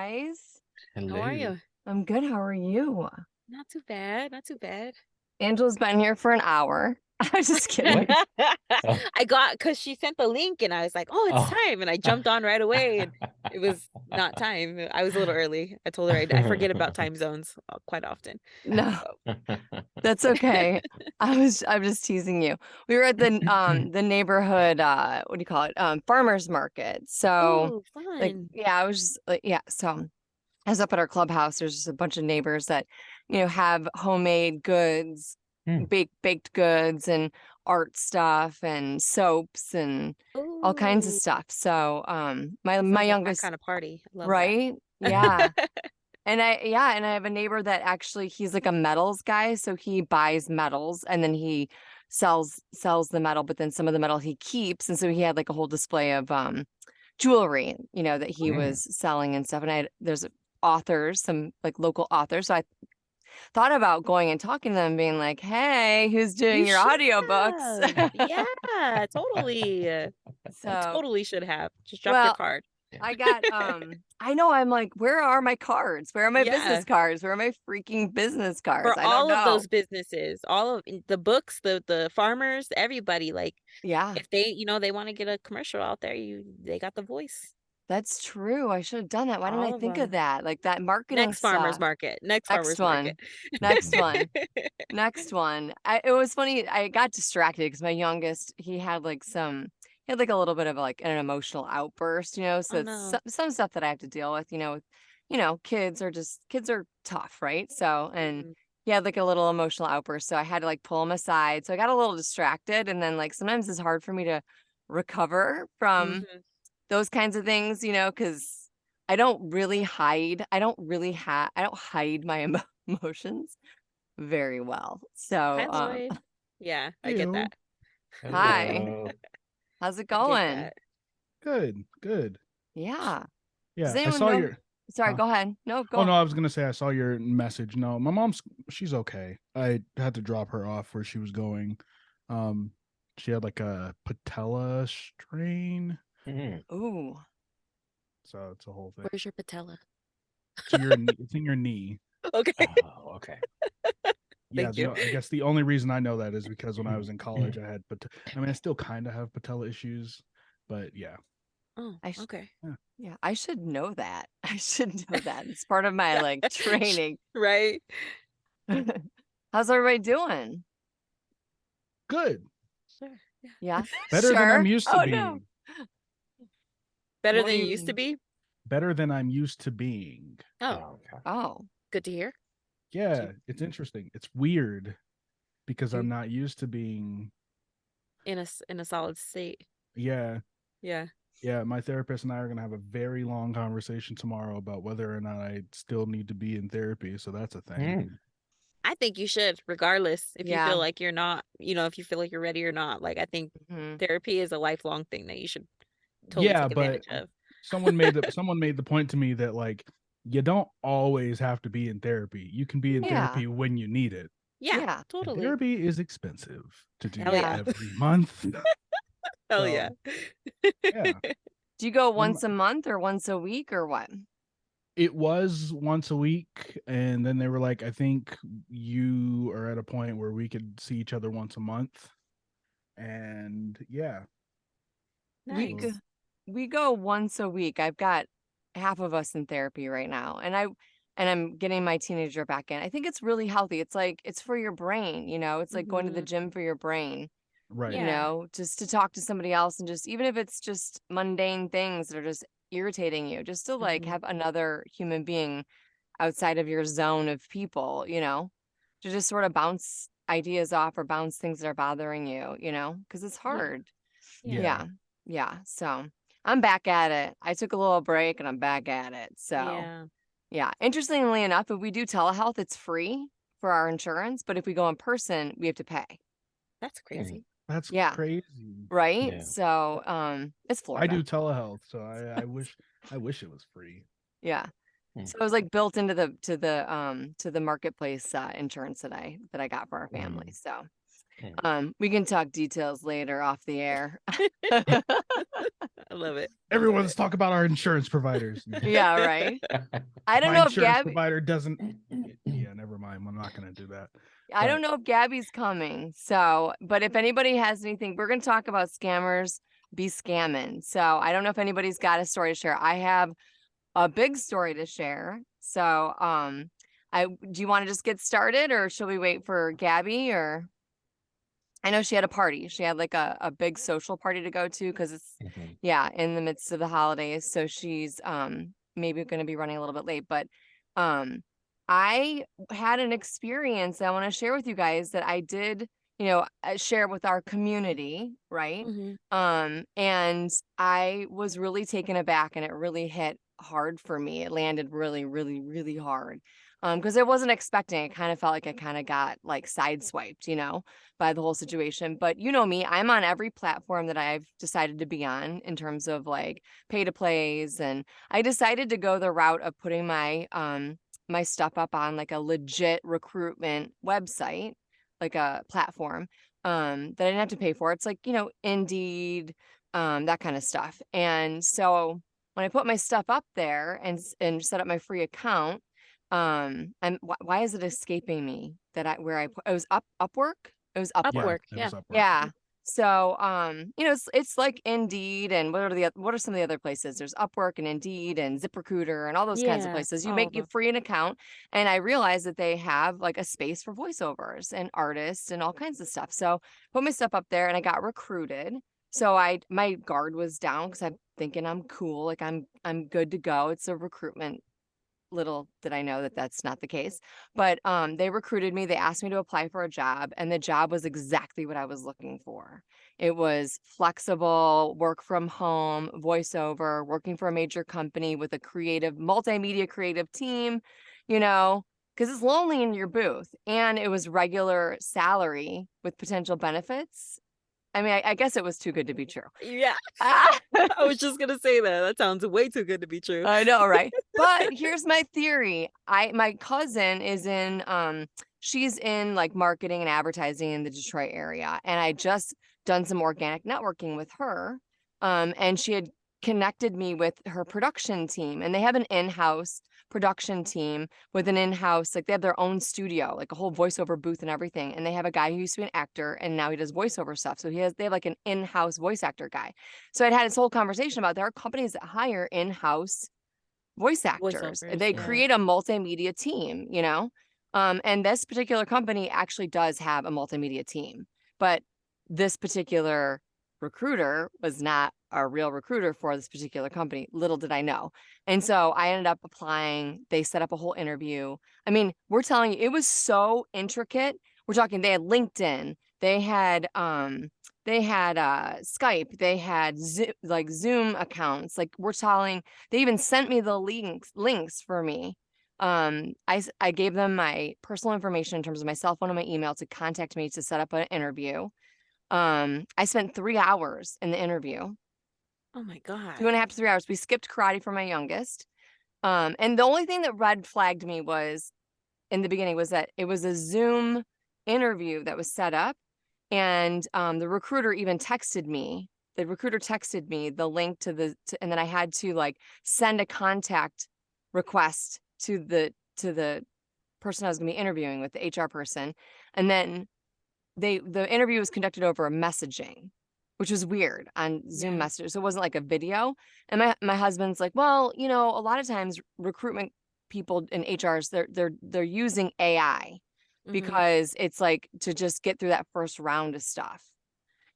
guys. How are Hello. you? I'm good. How are you? Not too bad. Not too bad. Angela's been here for an hour. I was just kidding. What? Oh, I got because she sent the link and I was like, oh, it's oh. time. And I jumped on right away and it was not time. I was a little early. I told her I forget about time zones quite often. No, So, that's okay. I'm just teasing you. We were at the neighborhood what do you call it? Farmers market. So oh, like fun. yeah, I was just like yeah, so I was up at our clubhouse. There's just a bunch of neighbors that, have homemade goods, Hmm. baked goods and art stuff and soaps and all kinds of Oh, stuff. So my sounds like my youngest, kind of party. I love that. right? Yeah. And I have a neighbor that actually he's like a metals guy, so he buys metals and then he sells the metal, but then some of the metal he keeps. And so he had like a whole display of jewelry, that he Hmm. was selling and stuff. And there's authors, some like local authors. So I thought about going and talking to them, being like, "Hey, who's doing You your should audiobooks?" have. Yeah, totally. You So, totally should have. Just drop your well, card. I got I know I'm like, where are my cards? Where are my business Yeah. cards? Where are my freaking business cards? For I don't all of know. those businesses, all of the books, the farmers, everybody, like Yeah, if they want to get a commercial out there, they got the voice. that's true. I should have done that. Why didn't I All of think of them. that? Like that marketing Next farmers stuff. market. Next Next farmers market. one. Next one. Next one. It was funny. I got distracted because my youngest, he had like a little bit of like an emotional outburst, so Oh it's no. some stuff that I have to deal with, kids are tough, right? So, and Mhm. he had like a little emotional outburst. So I had to like pull him aside. So I got a little distracted. And then like sometimes it's hard for me to recover from Mhm. those kinds of things, because I don't hide my emotions very well. Hi, So, Lloyd. Yeah, I get Ew. that. hi, Hello. how's it I get going? that. Good, good. Yeah. Does Yeah, I anyone saw know? your Sorry, huh? go ahead. No, Oh go. no, I was gonna say I saw your message. No, my mom's she's okay. I had to drop her off where she was going. Um, she had like a patella strain, Hmm. Ooh, so it's a whole thing. Where's your patella? It's in your knee. Okay. Oh, okay. Yeah, Thank you. I guess the only reason I know that is because when I was in college, I had I mean, I still kind of have patella issues, but yeah, Oh, I sh okay. yeah, yeah, I should know that. I should know that. It's part of my Yeah. like training. Right. How's everybody doing? good, Sure. Yeah. Yeah, better than I'm sure. used to Oh no. being. Better What do than you you used to mean? be? Better than I'm used to being. Oh, Oh, okay. Oh, good to hear. Yeah, do, it's interesting. It's weird because do I'm not used to being. In a solid state. Yeah, Yeah. yeah. My therapist and I are gonna have a very long conversation tomorrow about whether or not I still need to be in therapy. So that's a thing. Hmm. I think you should, regardless if you yeah. feel like you're not, if you feel like you're ready or not. Like I think Mhm. therapy is a lifelong thing that you should totally Yeah, take but advantage of. someone made the point to me that like you don't always have to be in therapy. You can be in Yeah, therapy when you need it. Yeah, yeah, And totally. therapy is expensive to Hell do yeah. yeah. every month. Hell yeah. So yeah. Do you go I'm once a month or once a week or what? It was once a week, and then they were like, I think you are at a point where we could see each other once a month. And yeah. We So go, Nice. we go once a week. I've got half of us in therapy right now, and I'm getting my teenager back in. I think it's really healthy. It's like it's for your brain, It's like going to the Hmm. gym for your brain, right. Yeah. just to talk to somebody else and just even if it's just mundane things that are just irritating you, just to like Hmm. have another human being outside of your zone of people, to just sort of bounce ideas off or bounce things that are bothering you, because it's Yeah. hard. Yeah. Yeah. Yeah. Yeah. So I'm back at it. I took a little break and I'm back at it. So Yeah. yeah. Interestingly enough, if we do telehealth, it's free for our insurance. But if we go in person, we have to pay. That's Hmm. crazy. That's Yeah. crazy. Right. Yeah. So it's I Florida. do telehealth, so I wish it was free. Yeah. Hmm. So it was like built into the marketplace insurance that I got for our family. Hmm. So Hmm. we can talk details later off the air. I love it. Everyone's talk about our insurance providers. Yeah, right. I don't My know if insurance Gabby. provider doesn't. Yeah, never mind. I'm not going to do that. I But don't know if Gabby's coming. So, but if anybody has anything, we're going to talk about scammers be scamming. So, I don't know if anybody's got a story to share. I have a big story to share. So, do you want to just get started, or should we wait for Gabby? Or I know she had a party. She had like a big social party to go to because it's yeah, in the midst of the holidays. So she's maybe going to be running a little bit late, but I had an experience that I want to share with you guys that I did, share with our community, right? And I was really taken aback, and it really hit hard for me. It landed really, really, really hard. Because I wasn't expecting. It kind of felt like I kind of got like sideswiped, by the whole situation. But you know me, I'm on every platform that I've decided to be on in terms of like pay to plays. And I decided to go the route of putting my stuff up on like a legit recruitment website, like a platform that I didn't have to pay for. It's like, Indeed, that kind of stuff. And so when I put my stuff up there and set up my free account, and why is it escaping me that it was Upwork? It was Upwork. Upwork, yeah. Upwork. Yeah. So, it's like Indeed, and what are some of the other places? There's Upwork and Indeed and ZipRecruiter and all those kinds of Yeah, places. You all make of you them. free an account, and I realized that they have like a space for voiceovers and artists and all kinds of stuff. So, put my stuff up there, and I got recruited. So my guard was down because I'm thinking I'm cool, like I'm good to go. It's a recruitment. Little did I know that that's not the case, but they recruited me. They asked me to apply for a job, and the job was exactly what I was looking for. It was flexible, work from home, voiceover, working for a major company with a multimedia creative team, because it's lonely in your booth, and it was regular salary with potential benefits. I mean, I guess it was too good to be true. Yeah. Ah! I was just gonna say that. That sounds way too good to be true. I know, right? But here's my theory. My cousin she's in like marketing and advertising in the Detroit area, and I just done some organic networking with her. And she had connected me with her production team, and they have an in-house production team with an in-house, like they have their own studio, like a whole voiceover booth and everything. And they have a guy who used to be an actor, and now he does voiceover stuff. So they have like an in-house voice actor guy. So I'd had this whole conversation about there are companies that hire in-house voice actors. Voiceovers, They yeah. create a multimedia team, and this particular company actually does have a multimedia team, but this particular recruiter was not a real recruiter for this particular company. Little did I know. And so I ended up applying. They set up a whole interview. I mean, we're telling you, it was so intricate. We're talking, they had LinkedIn, they had Skype, they had Zoom accounts. Like we're telling, they even sent me the links for me. I gave them my personal information in terms of my cell phone and my email to contact me to set up an interview. I spent 3 hours in the interview. Oh my God. 2.5 to 3 hours. We skipped karate for my youngest. And the only thing that red flagged me was in the beginning was that it was a Zoom interview that was set up. And the recruiter even texted me. The recruiter texted me the link to and then I had to like send a contact request to the person I was going to be interviewing with, the HR person. And then the interview was conducted over messaging, which was weird on Zoom messages. So it wasn't like a video. And my husband's like, well, a lot of times recruitment people in HRs, they're using AI because it's like to just get through that first round of stuff.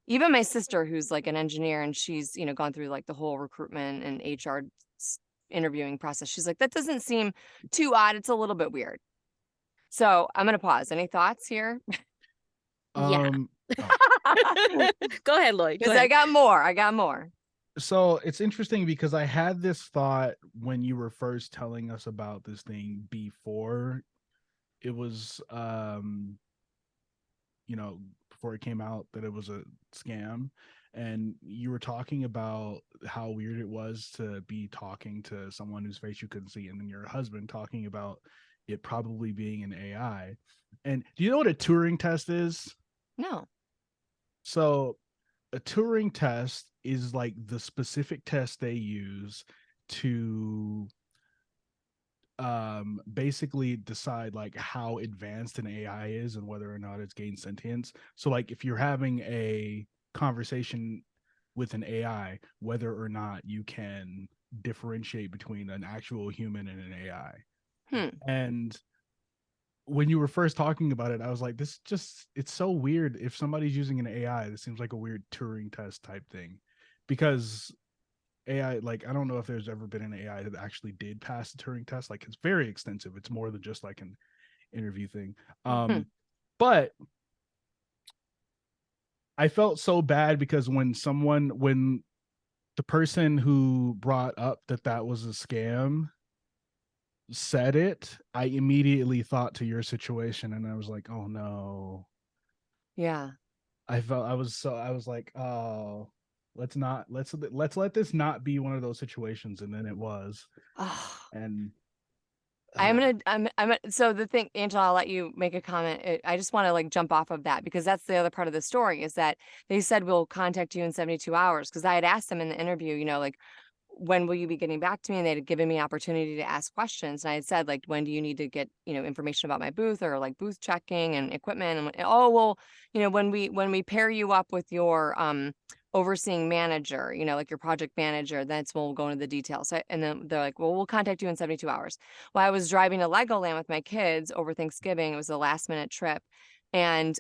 Even my sister, who's like an engineer, and she's, gone through like the whole recruitment and HR interviewing process. She's like, that doesn't seem too odd. It's a little bit weird. So I'm going to pause. Any thoughts here? Yeah. Oh. Go ahead, Lloyd. Because I got more. So it's interesting because I had this thought when you were first telling us about this thing before it was, before it came out that it was a scam. And you were talking about how weird it was to be talking to someone whose face you couldn't see. And then your husband talking about it probably being an AI. And do you know what a Turing test is? No. So a Turing test is like the specific test they use to basically decide like how advanced an AI is and whether or not it's gained sentience. So like if you're having a conversation with an AI, whether or not you can differentiate between an actual human and an AI. And when you were first talking about it, I was like, this just, it's so weird. If somebody's using an AI, this seems like a weird Turing test type thing, because AI, like, I don't know if there's ever been an AI that actually did pass the Turing test. Like, it's very extensive. It's more than just like an interview thing. But I felt so bad because when the person who brought up that was a scam said it, I immediately thought to your situation, and I was like, oh no. Yeah. I was like, oh, let's let this not be one of those situations. And then it was. And so the thing, Angela, I'll let you make a comment. I just want to like jump off of that because that's the other part of the story is that they said we'll contact you in 72 hours. Because I had asked them in the interview, you know, like, when will you be getting back to me? And they'd given me opportunity to ask questions. And I had said, like, when do you need to get, you know, information about my booth or like booth checking and equipment? And oh, well, you know, when we pair you up with your overseeing manager, you know, like your project manager, that's when we'll go into the details. And then they're like, well, we'll contact you in 72 hours. Well, I was driving to Legoland with my kids over Thanksgiving. It was a last minute trip. And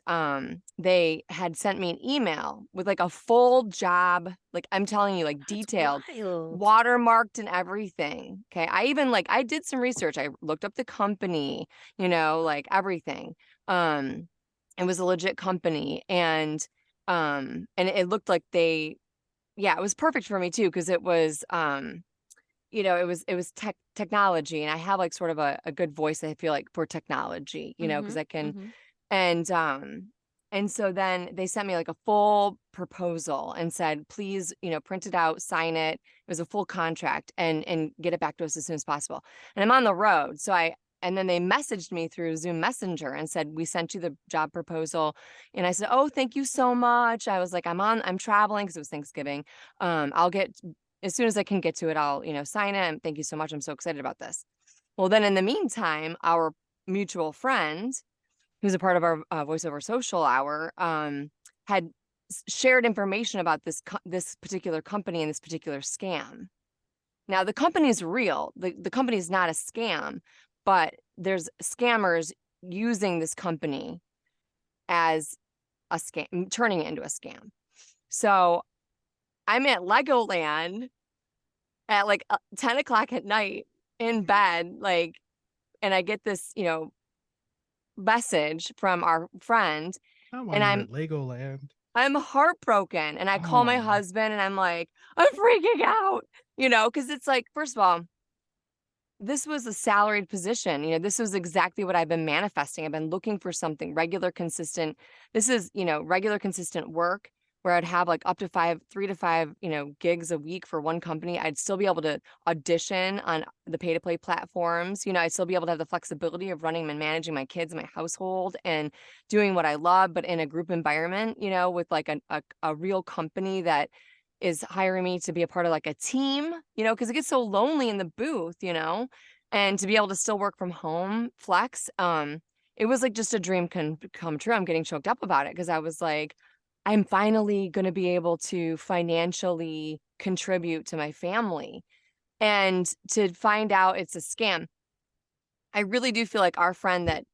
they had sent me an email with like a full job, like I'm telling you, like detailed, watermarked and everything. Okay. I did some research. I looked up the company, you know, like everything. It was a legit company, and it looked like it was perfect for me too, because it was you know, it was technology, and I have like sort of a good voice, I feel like, for technology, you know, because I can. And so then they sent me like a full proposal and said, please, you know, print it out, sign it. It was a full contract, and get it back to us as soon as possible. And I'm on the road. And then they messaged me through Zoom Messenger and said, we sent you the job proposal. And I said, oh, thank you so much. I was like, I'm traveling because it was Thanksgiving. I'll get, as soon as I can get to it, I'll, you know, sign it. And thank you so much. I'm so excited about this. Well, then in the meantime, our mutual friend, who's a part of our voiceover social hour, had shared information about this particular company and this particular scam. Now, the company is real. The company is not a scam, but there's scammers using this company as a scam, turning it into a scam. So I'm at Legoland at like 10 o'clock at night in bed, like, and I get this, you know, message from our friend, and I'm at Legoland. I'm heartbroken, and I call my husband and I'm like, I'm freaking out, you know, because it's like, first of all, this was a salaried position. You know, this was exactly what I've been manifesting. I've been looking for something regular, consistent. This is, you know, regular, consistent work where I'd have like up to 3 to 5, you know, gigs a week for one company. I'd still be able to audition on the pay to play platforms. You know, I'd still be able to have the flexibility of running and managing my kids and my household and doing what I love, but in a group environment, you know, with like a real company that is hiring me to be a part of like a team, you know, because it gets so lonely in the booth, you know, and to be able to still work from home, flex. It was like just a dream come true. I'm getting choked up about it because I was like, I'm finally going to be able to financially contribute to my family. And to find out it's a scam, I really do feel like our friend that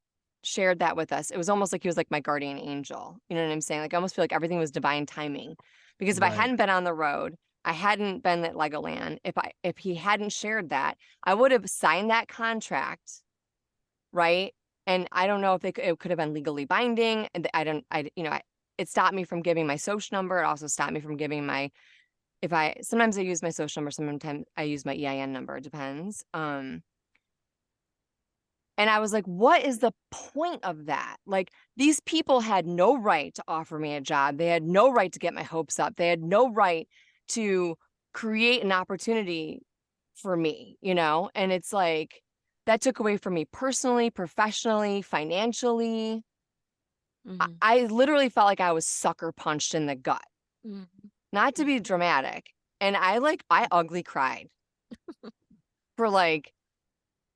shared that with us, it was almost like he was like my guardian angel. You know what I'm saying? Like, I almost feel like everything was divine timing. Because if I hadn't been on the road, I hadn't been at Legoland, if he hadn't shared that, I would have signed that contract, right? And I don't know if it could have been legally binding. And it stopped me from giving my social number. It also stopped me from giving sometimes I use my social number, sometimes I use my EIN number. It depends. And I was like, what is the point of that? Like, these people had no right to offer me a job. They had no right to get my hopes up. They had no right to create an opportunity for me, you know? And it's like, that took away from me personally, professionally, financially. I literally felt like I was sucker punched in the gut. Mhm. Not to be dramatic. And I ugly cried for like,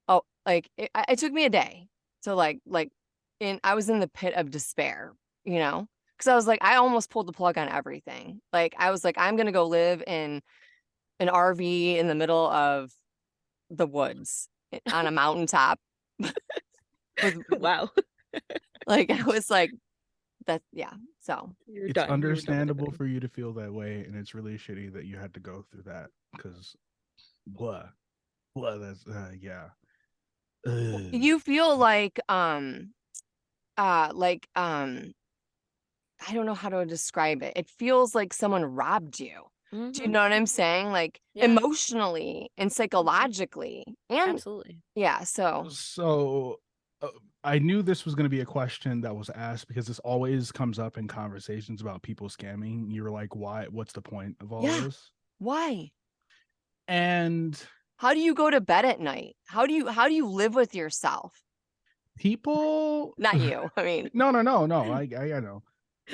oh, like it took me a day to I was in the pit of despair, you know? Because I was like, I almost pulled the plug on everything. Like I was like, I'm gonna go live in an RV in the middle of the woods on a mountaintop with Wow. like I was like that yeah. So You're It's done. You were done with understandable everything. for you to feel that way, and it's really shitty that you had to go through that because blah, blah. That's yeah. Ugh. you feel like I don't know how to describe it. It feels like someone robbed you. Do you Mhm. know what I'm saying? Like Yeah. emotionally and Mhm. psychologically. And Absolutely. yeah, so So I knew this was going to be a question that was asked because this always comes up in conversations about people scamming. You were like, "Why? What's the point of all yeah. this?" Why? And How do you go to bed at night? How do you live with yourself? people, Not you. I mean, no. I know.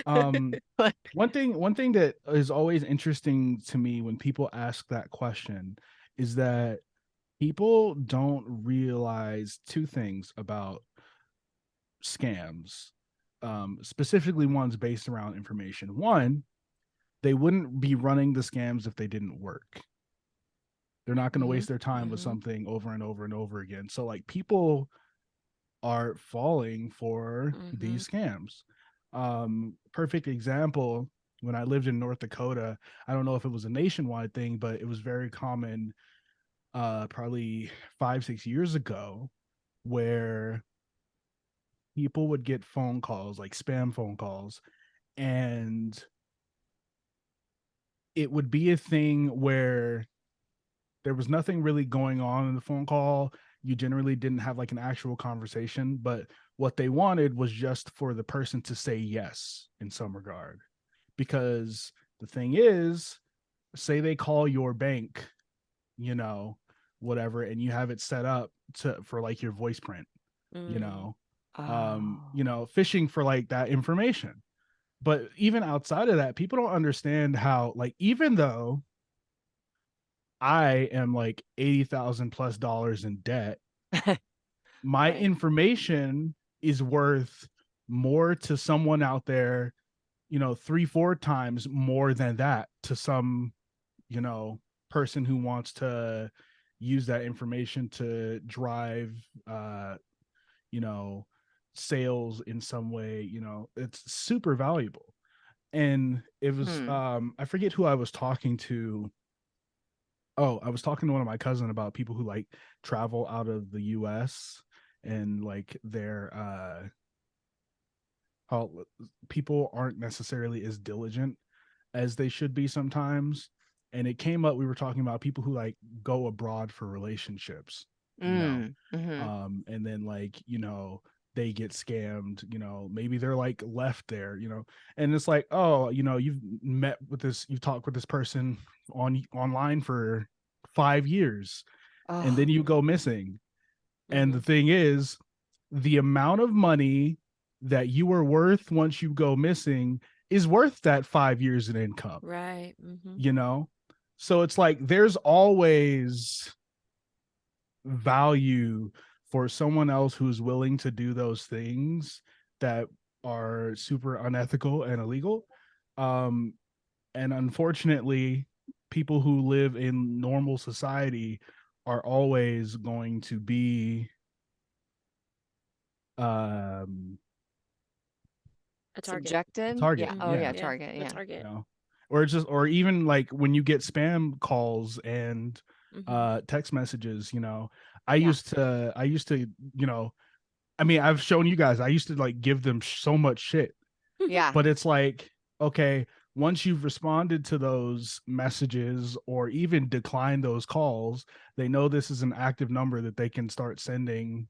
Um, but one thing that is always interesting to me when people ask that question is that people don't realize two things about scams, specifically ones based around information. One, they wouldn't be running the scams if they didn't work. They're not going to Mhm. waste their time with Mhm. something over and over and over again. So like people are falling for Mhm. these scams. Perfect example, when I lived in North Dakota, I don't know if it was a nationwide thing, but it was very common probably 5-6 years ago, where people would get phone calls, like spam phone calls, and it would be a thing where there was nothing really going on in the phone call. You generally didn't have like an actual conversation, but what they wanted was just for the person to say yes in some regard. Because the thing is, say they call your bank, you know, whatever, and you have it set up to for like your voice print, you Mm. know, oh. fishing for like that information. But even outside of that, people don't understand how, like, even though I am like 80,000 plus dollars in debt, my Right. information is worth more to someone out there, 3-4 times more than that to some, you know, person who wants to use that information to drive, uh, you know, sales in some way. It's super valuable. And it was, Hmm. I forget who I was talking to. Oh, I was talking to one of my cousin about people who like travel out of the US, and like their how people aren't necessarily as diligent as they should be sometimes. And it came up, we were talking about people who like go abroad for relationships, Mm. Mm-hmm. and then like, they get scammed, maybe they're like left there, and it's like, oh, you've talked with this person online for 5 years, and Oh. then you go missing. And the Mhm. thing is, the amount of money that you are worth once you go missing is worth that 5 years in income, Right. Mhm. you know? So it's like there's always value for someone else who's willing to do those things that are super unethical and illegal. Um, and unfortunately, people who live in normal society are always going to be um A target. Subjected? Yeah. target. Oh Yeah. yeah, Yeah. Target. A Yeah. You target. know, or even like when you get spam calls and Mhm. text messages, Yeah. I used to, you know, I mean, I've shown you guys, I used to like give them so much shit, Yeah. but it's like, okay, once you've responded to those messages or even declined those calls, they know this is an active number that they can start sending,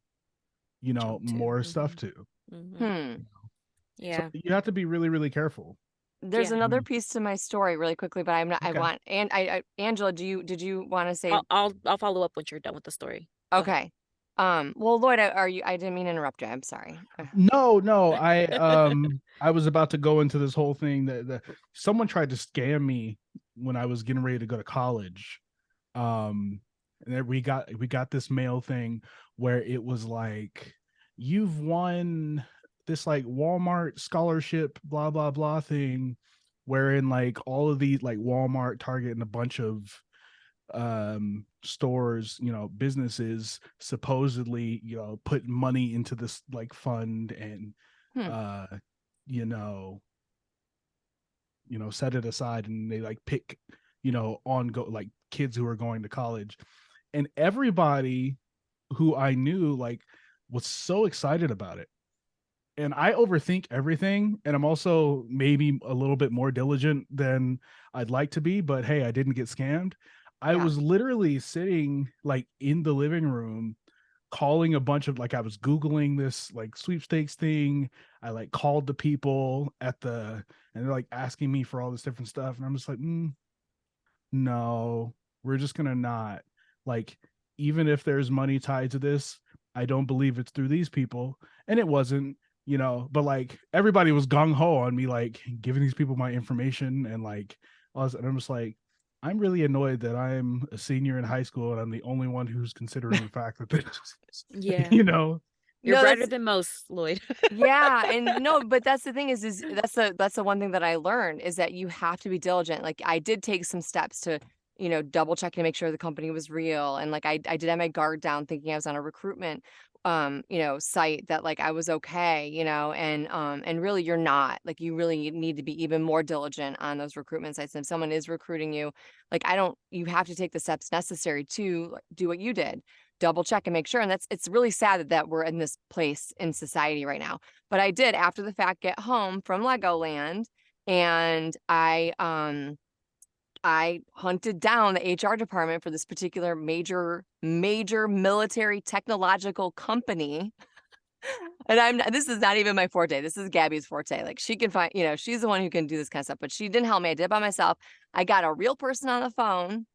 Junk to. more stuff Mhm. to. Mhm. Hmm. So Yeah. you have to be really, really careful. There's Yeah. another Mhm. piece to my story really quickly, but I'm not I Okay. want and Angela, did you want to say I'll follow up once you're done with the story. Go ahead. okay. Well, Lloyd, I didn't mean to interrupt you. I'm sorry. No, I was about to go into this whole thing that someone tried to scam me when I was getting ready to go to college. And then we got this mail thing where it was like, you've won this like Walmart scholarship, blah blah blah thing, wherein like all of these like Walmart, Target, and a bunch of stores, businesses supposedly, put money into this like fund and Hmm. uh you know set it aside, and they like pick on go like kids who are going to college, and everybody who I knew like was so excited about it. And I overthink everything, and I'm also maybe a little bit more diligent than I'd like to be, but hey, I didn't get scammed. I Yeah. was literally sitting like in the living room calling a bunch of like, I was googling this like sweepstakes thing. I like called the people and they're like asking me for all this different stuff, and I'm just like, no, we're just gonna not, like, even if there's money tied to this, I don't believe it's through these people. And it wasn't, but like everybody was gung-ho on me like giving these people my information, and like and I'm just like, I'm really annoyed that I'm a senior in high school and I'm the only one who's considering the fact that this Yeah. you know You're No, brighter that's than most, Lloyd. yeah, and no, but that's the thing is that's the one thing that I learned is that you have to be diligent. Like I did take some steps to, double check to make sure the company was real. And like I did have my guard down thinking I was on a recruitment site that like I was okay, and really you're not. Like you really need to be even more diligent on those recruitment sites. And if someone is recruiting you, like you have to take the steps necessary to like, do what you did, double check and make sure. And it's really sad that we're in this place in society right now. But I did after the fact get home from Legoland, and I hunted down the HR department for this particular major military technological company. And this is not even my forte. This is Gabby's forte. Like she can find, she's the one who can do this kind of stuff, but she didn't help me. I did it by myself. I got a real person on the phone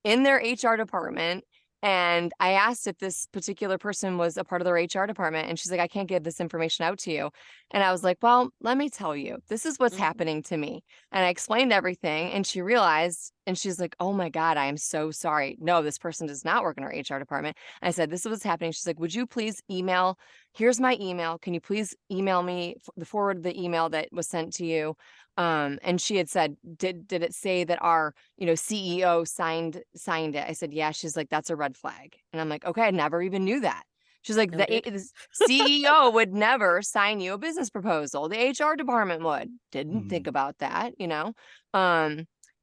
in their HR department. And I asked if this particular person was a part of their HR department. And she's like, I can't give this information out to you. And I was like, well, let me tell you, this is what's Mhm. happening to me. And I explained everything. And she realized, and she's like, oh my God, I am so sorry. No, this person does not work in our HR department. And I said, this is what's happening. She's like, would you please email? Here's my email. Can you please email me forward the email that was sent to you? And she had said, did it say that our, CEO signed it? I said, yeah. She's like, that's a red flag. And I'm like, okay, I never even knew that. She's like, Noted. the CEO would never sign you a business proposal. The HR department would. Didn't think about that,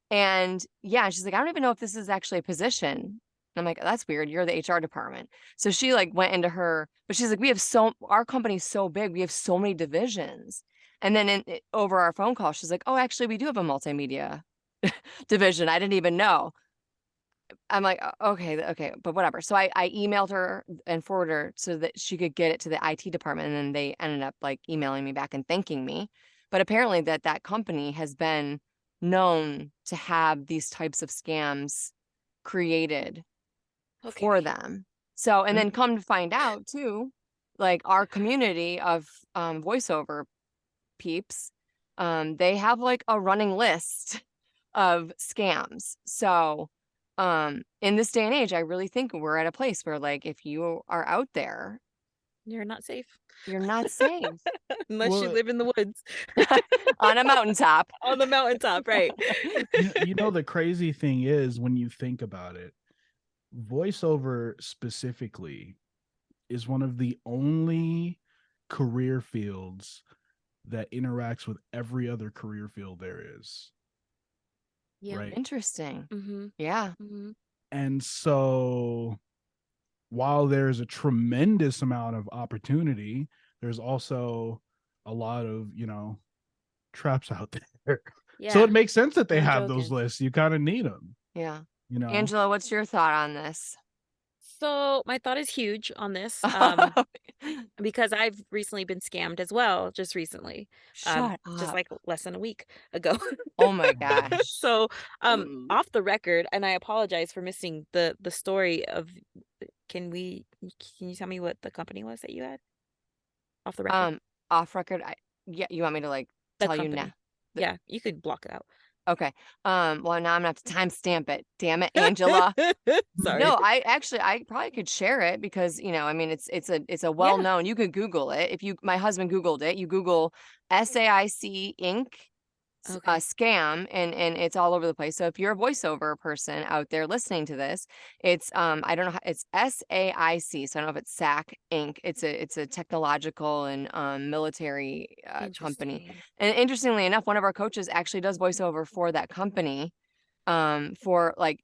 and yeah, she's like, I don't even know if this is actually a position. And I'm like, that's weird. You're the HR department. So she like went into but she's like, our company's so big. We have so many divisions. And then over our phone call, she's like, oh, actually, we do have a multimedia division. I didn't even know. I'm like, okay, but whatever. So I emailed her and forwarded her so that she could get it to the IT department. And then they ended up like emailing me back and thanking me. But apparently that company has been known to have these types of scams created for Okay. them. So, and then come to find out too, like our community of voiceover peeps, they have like a running list of scams. So, in this day and age, I really think we're at a place where like if you are out there, You're not safe. you're not safe Unless you live in the woods. on a mountaintop. On the mountaintop, right. The crazy thing is, when you think about it, voiceover specifically is one of the only career fields that interacts with every other career field there is. Yeah. Right. Interesting. Mm-hmm. Yeah. Mm-hmm. And so while there's a tremendous amount of opportunity, there's also a lot of, traps out there. Yeah. So it makes sense that they No have those joking. lists. You kind of need them. Yeah. You know, Angela, what's your thought on this? So my thought is huge on this. Because I've recently been scammed as well, just recently. Shut Just up. like less than a week ago. Oh my gosh. So off the record, and I apologize for missing the story of can you tell me what the company was that you had off the record? Off record, yeah, you want me to like The tell you now? company. Yeah, you could block it out. Okay. Well, now I'm gonna have to timestamp it. Damn it, Angela. Sorry. No, I probably could share it because, I mean, it's a Yeah. well-known, you could Google it. My husband Googled it, you Google SAIC Inc. Okay. Scam, and it's all over the place. So if you're a voiceover person out there listening to this, it's I don't know how, it's SAIC. So I don't know if it's SAC Inc. It's a technological and military company. Interesting. And interestingly enough, one of our coaches actually does voiceover for that company. For like,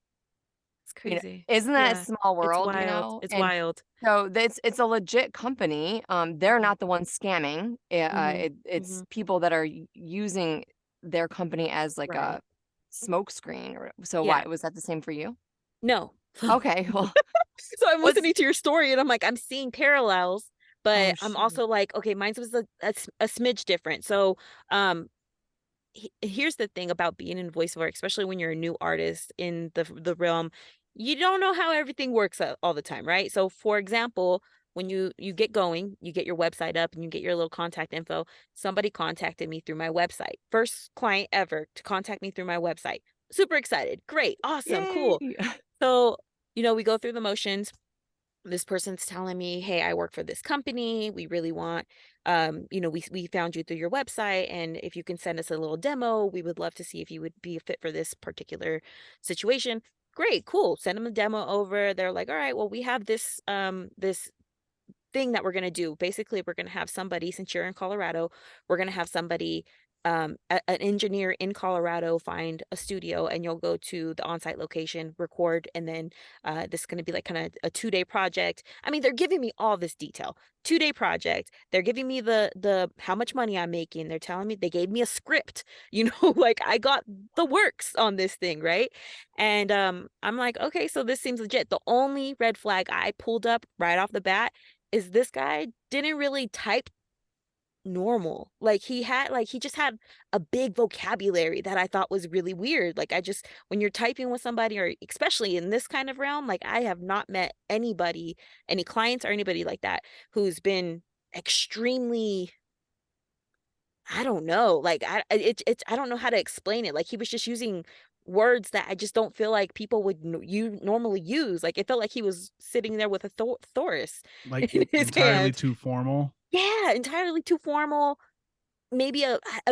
It's crazy. isn't that a Yeah. small It's world, wild. It's And wild. so it's a legit company. They're Mhm. not the ones scamming. Mhm. It's Mhm. people that are using their company as like a Right. smoke screen. So why Yeah. was that the same for you? No. Okay, well, So I'm what's listening to your story and I'm like, I'm seeing parallels, oh but I'm shoot. also like, okay, mine's was a smidge different. So, um, here's the thing about being in voiceover, especially when you're a new artist in the realm, you don't know how everything works all the time, right? So, for example, when you get going, you get your website up and you get your little contact info. Somebody contacted me through my website. First client ever to contact me through my website. Super excited. Great. Awesome. Yay. Cool. So, we go through the motions. This person's telling me, "Hey, I work for this company. We really want, we found you through your website, and if you can send us a little demo, we would love to see if you would be a fit for this particular situation." Great, cool. Send them a demo over. They're like, "All right, well, we have this thing that we're going to do. Basically, we're going to have somebody, since you're in Colorado, we're going to have somebody, an engineer in Colorado find a studio, and you'll go to the on-site location, record, and then this is going to be like kind of a 2-day project. I mean, they're giving me all this detail. 2-day project. They're giving me the how much money I'm making. They're telling me they gave me a script. Like I got the works on this thing, right? And I'm like, okay, so this seems legit. The only red flag I pulled up right off the bat is this guy didn't really type normal. He just had a big vocabulary that I thought was really weird. Like when you're typing with somebody, or especially in this kind of realm, like I have not met anybody, any clients or anybody like that who's been extremely, I don't know, like I don't know how to explain it. Like he was just using words that I just don't feel like people would you normally use. Like it felt like he was sitting there with a Thoris Like in his entirely hand. too formal. Yeah, entirely too formal, maybe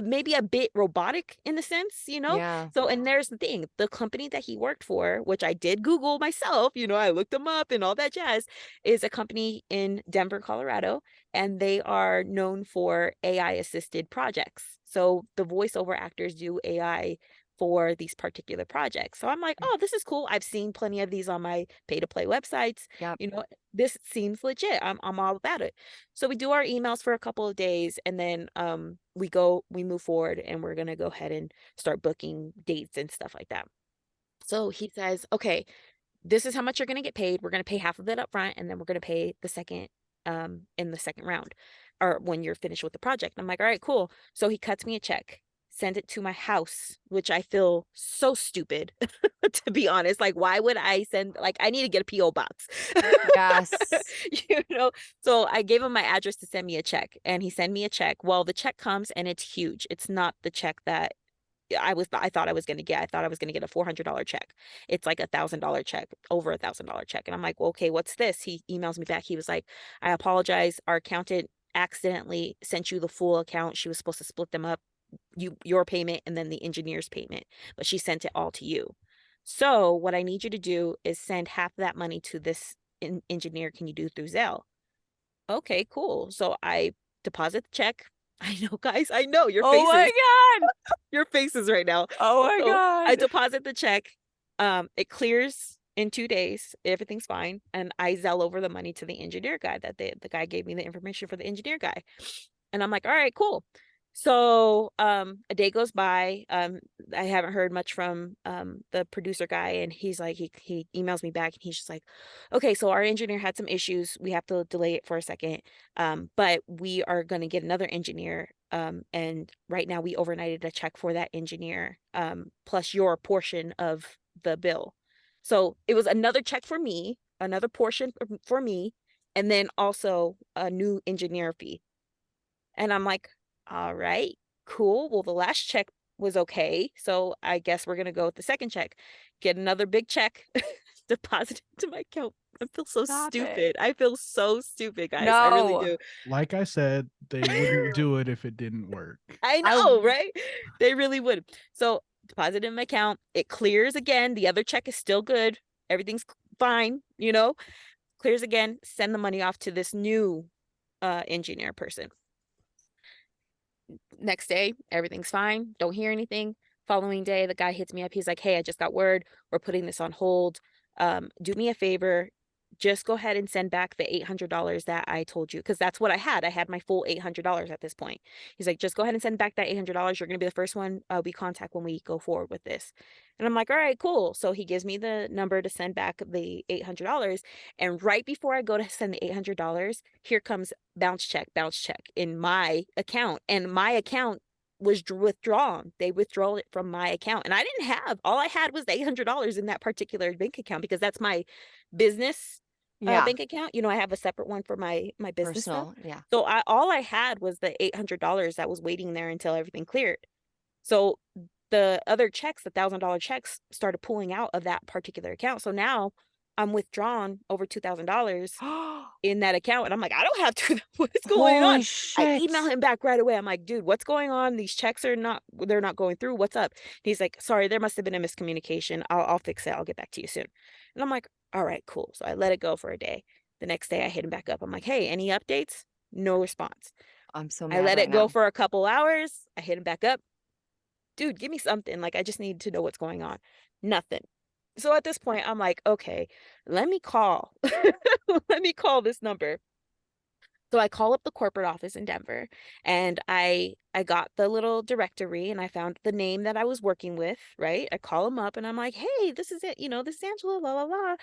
maybe a bit robotic in a sense, you know? Yeah. So, and there's the thing, the company that he worked for, which I did Google myself, I looked them up and all that jazz, is a company in Denver, Colorado, and they are known for AI assisted projects. So the voiceover actors do AI for these particular projects. So I'm like, oh, this is cool. I've seen plenty of these on my pay to play websites. Yep. This seems legit. I'm all about it. So we do our emails for a couple of days, and then we move forward, and we're gonna go ahead and start booking dates and stuff like that. So he says, okay, this is how much you're gonna get paid. We're gonna pay half of it up front, and then we're gonna pay the second in the second round, or when you're finished with the project. I'm like, all right, cool. So he cuts me a check, send it to my house, which I feel so stupid to be honest. Like, why would I send, like, I need to get a PO box. Yes. you know so I gave him my address to send me a check, and he sent me a check. Well, the check comes and it's huge. It's not the check that I thought I was going to get. I thought I was going to get a $400 check. It's like $1,000 check, over $1,000 check. And I'm like, well, okay, what's this? He emails me back. He was like, I apologize. Our accountant accidentally sent you the full account. She was supposed to split them up, your payment and then the engineer's payment, but she sent it all to you. So what I need you to do is send half of that money to this engineer. Can you do through Zelle? Okay, cool. So I deposit the check. I know, guys. I know your Oh my faces. God. Your faces right now. Oh my So I God. deposit the check. It clears in 2 days. Everything's fine, and I Zelle over the money to the engineer guy. The guy gave me the information for the engineer guy, and I'm like, all right, cool. So a day goes by. I haven't heard much from the producer guy, and he's like, he emails me back, and he's just like, okay, so our engineer had some issues. We have to delay it for a second. But we are gonna get another engineer. And right now we overnighted a check for that engineer, plus your portion of the bill. So it was another check for me, another portion for me, and then also a new engineer fee. And I'm like, all right, cool. Well, the last check was okay. So I guess we're going to go with the second check, get another big check deposited into my account. I feel so Stop it. stupid. I feel so stupid, guys. I really No. do. Like I said, they wouldn't do it if it didn't work. I I know, right? They really would. So deposit in my account. It clears again. The other check is still good. Everything's fine, you know, clears again. Send the money off to this new engineer person. Next day, everything's fine. Don't hear anything. Following day, the guy hits me up. He's like, hey, I just got word. We're putting this on hold. Do me a favor. Just go ahead and send back the $800 that I told you. Because that's what I had. I had my full $800 at this point. He's like, just go ahead and send back that $800. You're going to be the first one we contact when we go forward with this. And I'm like, all right, cool. So he gives me the number to send back the $800. And right before I go to send the $800, here comes bounce check in my account. And my account was withdrawn. They withdrew it from my account. And I didn't have, all I had was the $800 in that particular bank account because that's my business yeah. bank account. You know, I have a separate one for my business stuff. Personal. Yeah. So all I had was the $800 that was waiting there until everything cleared. So the other checks, the $1,000 checks, started pulling out of that particular account. So now I'm withdrawn over $2,000 in that account. And I'm like, I don't have to. What is going Holy on? I shit. email him back right away. I'm like, dude, what's going on? These checks are not, they're not going through. What's up? He's like, sorry, there must have been a miscommunication. I'll fix it. I'll get back to you soon. And I'm like, all right, cool. So I let it go for a day. The next day I hit him back up. I'm like, hey, any updates? No response. I'm so I mad let right it go now. for a couple hours. I hit him back up. Dude, give me something. Like, I just need to know what's going on. Nothing. So at this point, I'm like, okay, let me call. Let me call this number. So I call up the corporate office in Denver, and I got the little directory, and I found the name that I was working with, right? I call him up and I'm like, hey, this is it, you know, this is Angela, la la la.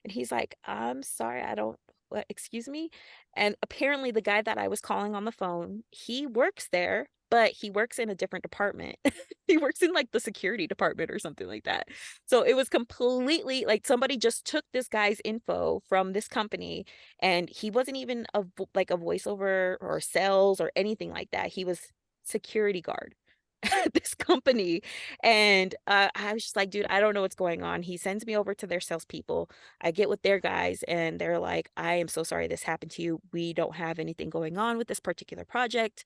And he's like, I'm sorry, I don't, what, excuse me? And apparently the guy that I was calling on the phone, he works there, but he works in a different department. He works in like the security department or something like that. So it was completely like somebody just took this guy's info from this company, and he wasn't even like a voiceover or sales or anything like that. He was security guard at this company. And I was just like, dude, I don't know what's going on. He sends me over to their salespeople. I get with their guys, and they're like, I am so sorry this happened to you. We don't have anything going on with this particular project.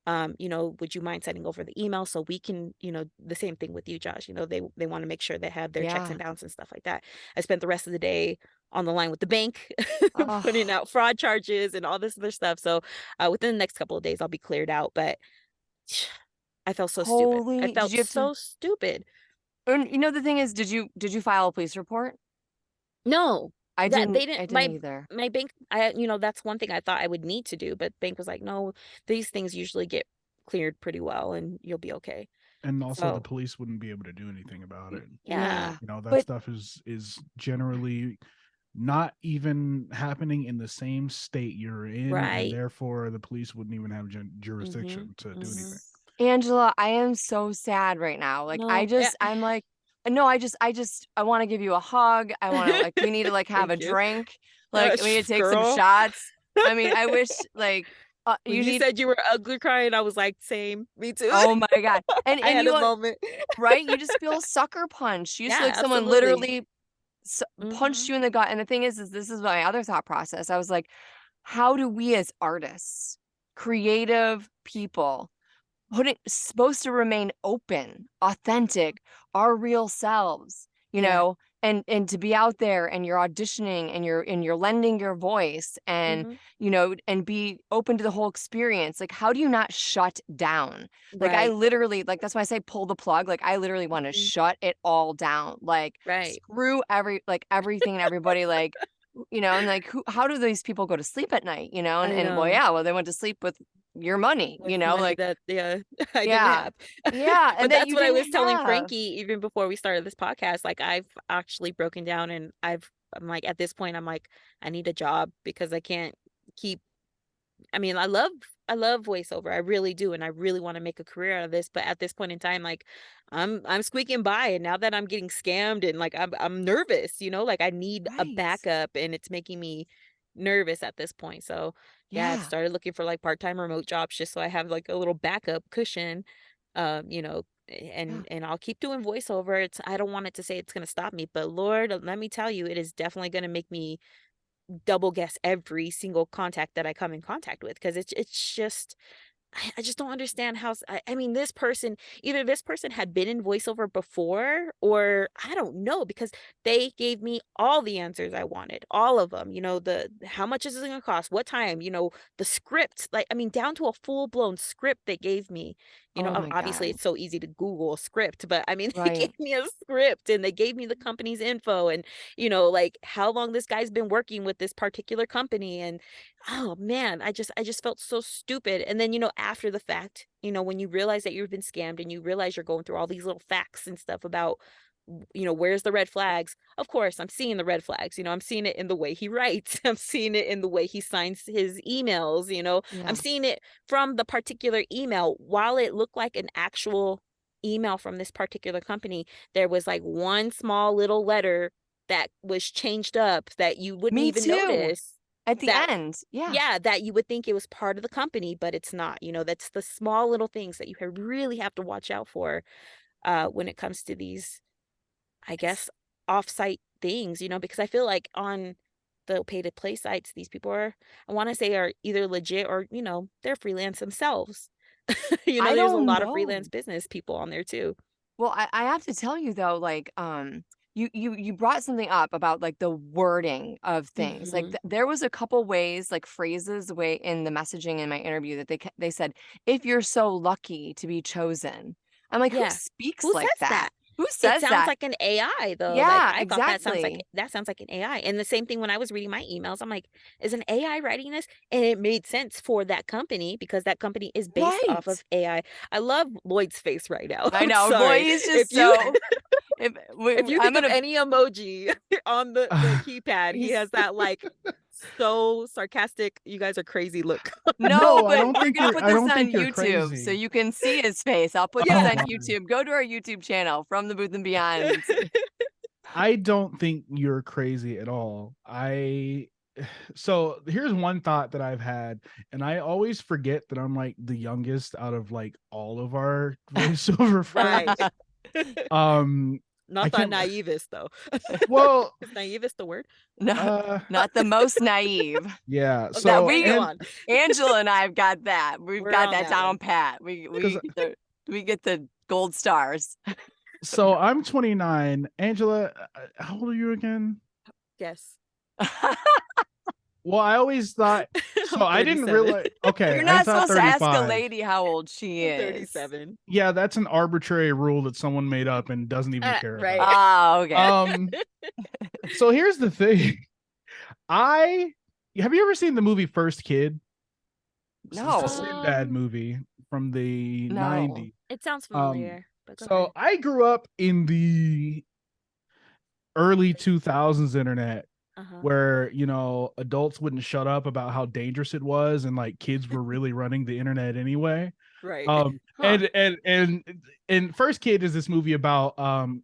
You know, would you mind sending over the email so we can, you know, the same thing with you, Josh. You know, they want to make sure they have their checks Yeah. and balances and stuff like that. I spent the rest of the day on the line with the bank, putting Oh, out fraud charges and all this other stuff. So within the next couple of days, I'll be cleared out. But I felt so stupid. I holy, did felt you have to? so stupid. And you know, the thing is, did you file a police report? No, I that didn't. they didn't. I didn't either. My bank, you know, that's one thing I thought I would need to do, but bank was like, no, these things usually get cleared pretty well, and you'll be okay. And also the So police wouldn't be able to do anything about it. yeah, Yeah. You know, that But stuff is generally not even happening in the same state you're in, and right. therefore the police wouldn't even have Mm-hmm. jurisdiction to do anything. Angela, I am so sad right now. Like No, yeah. I'm like, no, I want to give you a hug. I want to like, we need to like have a Thank you. drink. Like we need to take some Girl. shots. I mean, I wish like When you you need, said you were ugly crying, I was like, same. Me too. oh my God. I And had you a want, moment. right? You just feel sucker punched. You just feel Yeah, like someone absolutely. literally punched Mm-hmm. you in the gut. And the thing is this is my other thought process. I was like, how do we as artists, creative people, supposed to remain open, authentic, our real selves, you Yeah. know, and to be out there and you're auditioning and you're lending your voice and Mm-hmm. you know and be open to the whole experience. Like how do you not shut down? Like I Right. literally like that's why I say pull the plug. Like I literally want to Mhm. shut it all down. Like Right. screw everything and everybody like you know and like how do these people go to sleep at night, you know? I And well know. yeah, well they went to sleep with your money, With you know, money like that, yeah, I didn't yeah. have. Yeah, and But that that's you what I didn't was telling have. Frankie even before we started this podcast. Like, I've actually broken down, and I'm like, at this point, I'm like, I need a job because I can't keep, I mean, I love love voiceover. I really do. And I really want to make a career out of this. But at this point in time, like I'm squeaking by. And now that I'm getting scammed and like I'm nervous, you know, like I need a Right. backup and it's making me nervous at this point. So yeah, I've Yeah. started looking for like part-time remote jobs just so I have like a little backup cushion. You know, Yeah. and I'll keep doing voiceover. It's I don't want it to say it's gonna stop me, but Lord, let me tell you, it is definitely gonna make me double guess every single contact that I come in contact with because it's just I just don't understand how I mean this person either this person had been in voiceover before or I don't know because they gave me all the answers I wanted, all of them, you know, the how much is it going to cost, what time, you know, the script, like I mean down to a full-blown script they gave me. You know, Oh my obviously God. it's so easy to Google a script, but I mean they Right. gave me a script and they gave me the company's info and you know, like how long this guy's been working with this particular company and oh man, I just felt so stupid. And then, you know, after the fact, you know, when you realize that you've been scammed and you realize you're going through all these little facts and stuff about you know, where's the red flags? Of course, I'm seeing the red flags. You know, I'm seeing it in the way he writes. I'm seeing it in the way he signs his emails, you know. I'm Yeah. seeing it from the particular email. While it looked like an actual email from this particular company, there was like one small little letter that was changed up that you wouldn't Me even too. notice At the that end. Yeah. yeah, that you would think it was part of the company, but it's not. You know, that's the small little things that you really have to watch out for when it comes to these, I It's guess, off-site things, you know, because I feel like on the pay-to-play sites, these people are, I want to say, are either legit or, you know, they're freelance themselves. You know, I there's a don't lot of know. freelance business people on there too. Well, I have to tell you though, like, you brought something up about like the wording of things. Like Hmm. there was a couple ways, like phrases, the way in the messaging in my interview that they said, if you're so lucky to be chosen. I'm like, who Yeah. speaks Who like says that? that? Who It says sounds that? like an AI though. Like Yeah, I thought exactly. that sounds like an AI. And the same thing when I was reading my emails, I'm like, is an AI writing this? And it made sense for that company because that company is based off Right. of AI. I love Lloyd's face right now. I I'm know. Boy, sorry. he's If just you so if you I'm think of gonna any emoji on the keypad, he he's has that like so sarcastic, you guys are crazy look. no, No, I but don't we're think gonna you're. put I this don't on think you're YouTube so crazy. you can see his face. I'll put this Oh Yeah. on my. YouTube. Go to our YouTube channel, From the Booth and Beyond, and see. I don't think you're crazy at all. I so here's one thought that I've had, and I always forget that I'm like the youngest out of like all of our voiceover Right. friends. Um, I Not that can't. naivest though. Well, Is naivest the word? No, uh, not the most naive. yeah. Okay, That So we, and anyone. Angela and I've got that. We've We're got on that that down one. pat. because We get the gold stars. so I'm 29. Angela, how old are you again? Yes. Well, I always thought so. I'm I didn't 37. realize. Okay, You're I not thought supposed to ask a 35. lady how old she I'm is. 37. Yeah, that's an arbitrary rule that someone made up and doesn't even care Right. about. Oh, okay. So here's the thing. I Have you ever seen the movie First Kid? It's a No, Sinbad movie from the no. 90s. It sounds Um, familiar, but go so ahead. I grew up in the early 2000s internet Uh-huh. where, you know, adults wouldn't shut up about how dangerous it was and like kids were really running the internet anyway. Right. Um Huh. and First Kid is this movie about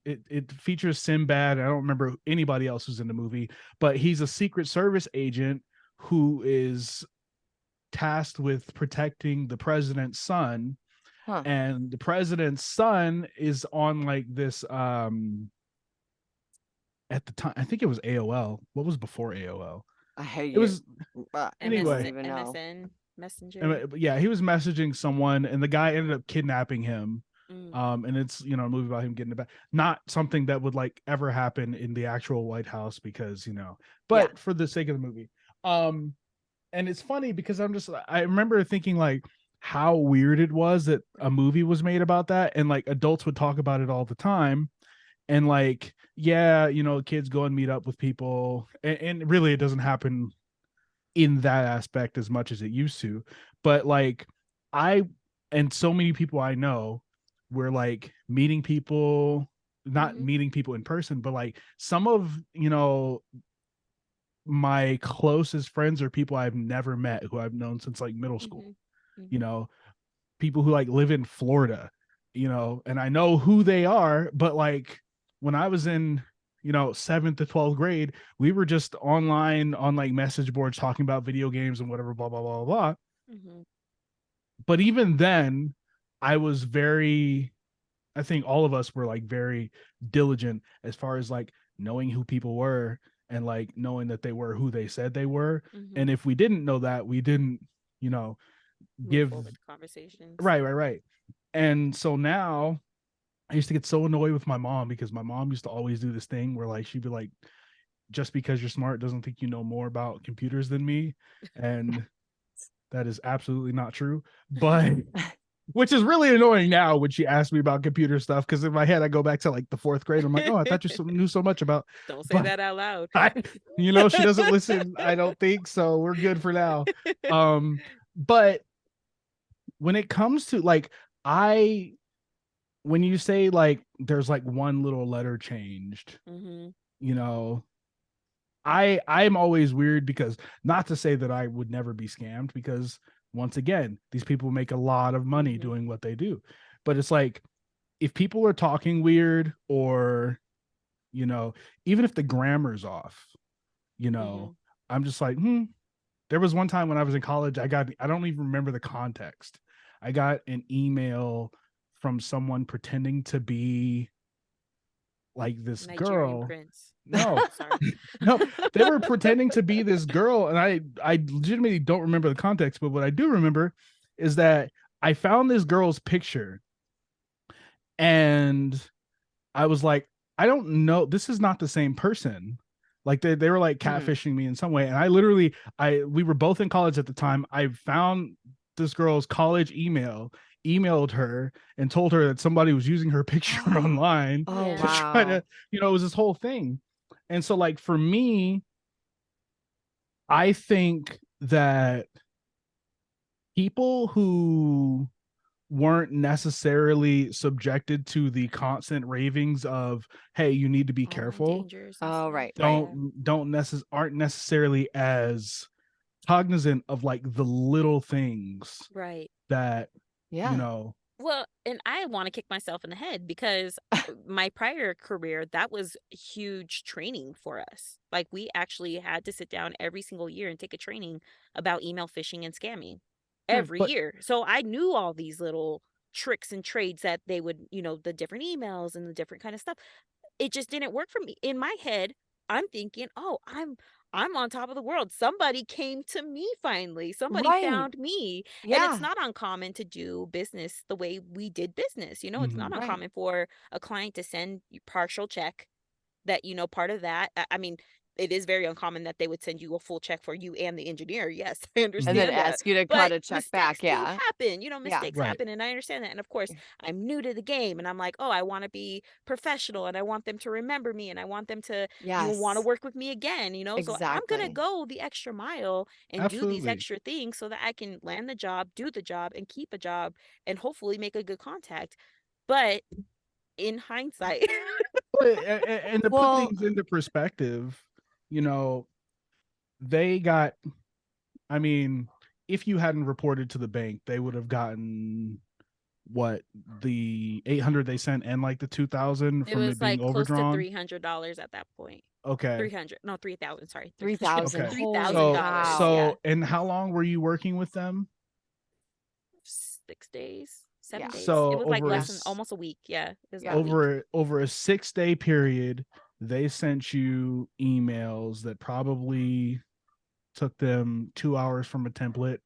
it features Sinbad. I don't remember anybody else who's in the movie, but he's a Secret Service agent who is tasked with protecting the president's son, Huh. and the president's son is on like this at the time I think it was AOL. What was before AOL? I hate It you. was I don't anyway. MSN, even know. MSN Messenger. Yeah, he was messaging someone, and the guy ended up kidnapping him. Mm. And it's, you know, a movie about him getting it back. Not something that would like ever happen in the actual White House because, you know, Yeah. but for the sake of the movie. And it's funny because I remember thinking like how weird it was that a movie was made about that, and like adults would talk about it all the time. And like, yeah, you know, kids go and meet up with people, and really it doesn't happen in that aspect as much as it used to. But like I and so many people I know were like meeting people, not Mhm. meeting people in person, but like some of, you know, my closest friends are people I've never met who I've known since like middle school. Mhm. you know, people who like live in Florida, you know, and I know who they are, but like when I was in, you know, 7th to 12th grade, we were just online on like message boards talking about video games and whatever, blah, blah, blah, blah. Mm-hmm. But even then, I was very, I think all of us were like very diligent as far as like knowing who people were and like knowing that they were who they said they were. Mm-hmm. And if we didn't know that, we didn't, you know, Move give forward with conversations. right. And so now I used to get so annoyed with my mom because my mom used to always do this thing where like she'd be like, just because you're smart doesn't think you know more about computers than me. And that is absolutely not true. But which is really annoying now when she asks me about computer stuff, because in my head I go back to like the 4th grade. I'm like, oh, I thought you knew so much about. Don't say But that out loud. you know, she doesn't listen, I don't think, so we're good for now. But when it comes to like, when you say like there's like one little letter changed, Mm-hmm. you know, I'm always weird, because not to say that I would never be scammed, because once again, these people make a lot of money Mm-hmm. doing what they do. But it's like, if people are talking weird, or, you know, even if the grammar's off, you know, I'm just like, There was one time when I was in college, I don't even remember the context. I got an email from someone pretending to be like this Nigerian girl. prince. No, Sorry. no, they were pretending to be this girl, and I legitimately don't remember the context, but what I do remember is that I found this girl's picture, and I was like, I don't know, this is not the same person. Like they were like catfishing me in some way. And I literally, we were both in college at the time. I found this girl's college email, emailed her and told her that somebody was using her picture online Oh, Yeah. to try to, wow. you know, it was this whole thing. And so like for me, I think that people who weren't necessarily subjected to the constant ravings of, hey, you need to be Online careful, dangers and Oh, stuff. right. aren't necessarily as cognizant of like the little things Right. that, you Yeah. know. Well, and I want to kick myself in the head because my prior career, that was huge training for us. Like we actually had to sit down every single year and take a training about email phishing and scamming every But year. So I knew all these little tricks and trades that they would, the different emails and the different kind of stuff. It just didn't work for me. In my head, I'm thinking, "Oh, I'm on top of the world. Somebody came to me finally. Somebody Right. found me." And it's Yeah. not uncommon to do business the way we did business. It's not mhm. Right. uncommon for a client to send you partial check that, part of that. I mean, it is very uncommon that they would send you a full check for you and the engineer. Yes, I And then understand that. ask you to cut But a check mistakes back. do Yeah. happen. Yeah. Mistakes Right. happen. And I understand that. And of course, I'm new to the game and I'm like, oh, I want to be professional and I want them to remember me and I want them to, want to Yes. work with me again, So I'm going to Exactly. go the extra mile and do these Absolutely. extra things so that I can land the job, do the job, and keep a job and hopefully make a good contact. But in hindsight, And to put Well, things into perspective, you know, they got, I mean, if you hadn't reported to the bank, they would have gotten what, the 800 they sent and like the 2,000 it from was it being like close to overdrawn. $300 at that point. Okay. 300, no, 3,000, sorry. 300, 3,000. Okay. Holy So $3,000. cow. Yeah. and how long were you working with them? 6 days, Yeah. 7 days. It So was like over less than almost a week. Yeah. It was about a week. over a 6-day period, they sent you emails that probably took them 2 hours from a template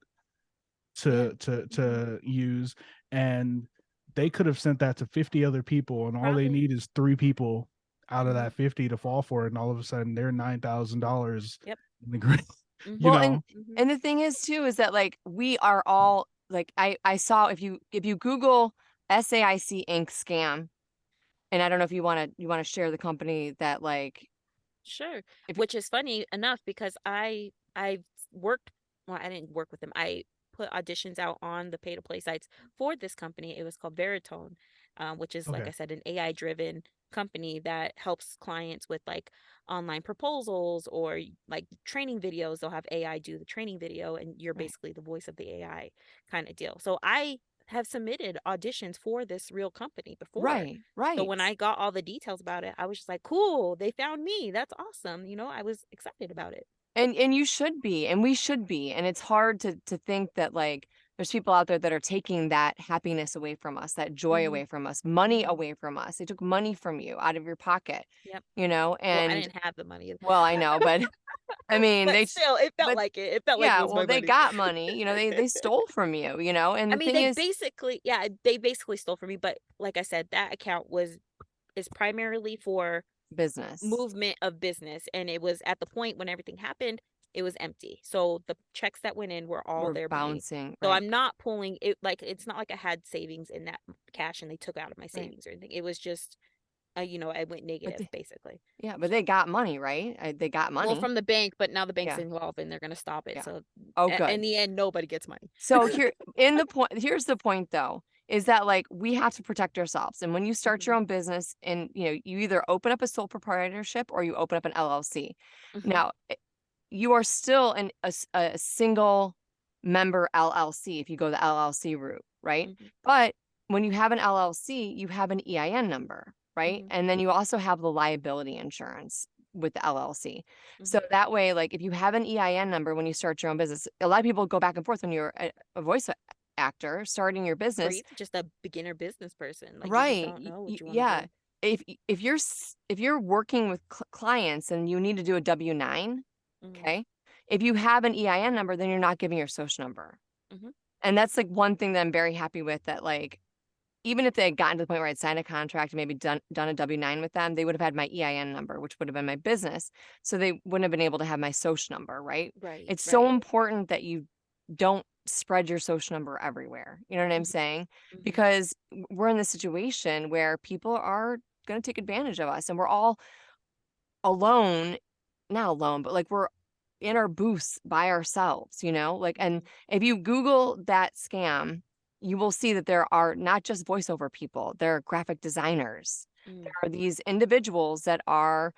Yeah. to use, and they could have sent that to 50 other people, and all they Probably. need is 3 people out of Mhm. that 50 to fall for it, and all of a sudden they're $9,000 Yep. in the green. Mhm. You Well, know. and the thing is too is that like we are all like I saw if you Google SAIC Inc. scam, and I don't know if you want to share the company that like Sure. if Which is funny enough because I've worked, well, I didn't work with them. I put auditions out on the pay to play sites for this company. It was called Veritone, which is, like Okay. I said, an AI driven company that helps clients with like online proposals or like training videos. They'll have AI do the training video and you're Right. basically the voice of the AI kind of deal. So I have submitted auditions for this real company before. Right. So Right. when I got all the details about it, I was just like, cool, they found me. That's awesome. I was excited about it. And you should be, and we should be. And it's hard to think that like there's people out there that are taking that happiness away from us, that joy Hmm. away from us, money Hmm. away from us. They took money from you out of your pocket, Yep. Well, I and didn't have the money, well, I know, but I mean, but still, it felt but like it. It felt like it yeah, was well, my they money. got money, they stole from you, and I the mean, thing is they basically stole from me. But like I said, that account is primarily for business. movement of business, and it was at the point when everything happened, it was empty. So the checks that went in were all We're their money. bouncing, So right, I'm not pulling it, like it's not like I had savings in that cash and they took out of my right. savings or anything. It was just I went But negative basically. yeah, but they got money, right? They got Well, money. from the bank, but now the bank's Yeah, involved and they're going to stop it. yeah. So Oh, in good. the end, nobody gets money. So here's the point though, is that like we have to protect ourselves. And when you start your Hmm. own business and you either open up a sole proprietorship or you open up an LLC. Hmm. Now, you are still a single member LLC if you go the LLC route, right? Hmm. But when you have an LLC, you have an EIN number, right? Hmm. And then you also have the liability insurance with the LLC. So Hmm. that way, like if you have an EIN number when you start your own business, a lot of people go back and forth when you're a voice actor starting your Or business, even just a beginner business person, like you just right? don't know what you want to Yeah. do. If you're working with clients and you need to do a W-9, Hmm. okay? If you have an EIN number, then you're not giving your social number. Hmm. And that's like one thing that I'm very happy with, that like even if they had gotten to the point where I'd signed a contract and maybe done a W-9 with them, they would have had my EIN number, which would have been my business. So they wouldn't have been able to have my social number, right? Right, It's so right. important that you don't spread your social number everywhere. You know what I'm Hmm. saying? Hmm. Because we're in this situation where people are going to take advantage of us and we're all alone, not alone, but like we're in our booths by ourselves, like, and Hmm. if you Google that scam, you will see that there are not just voiceover people, there are graphic designers. There Mm. are these individuals that are,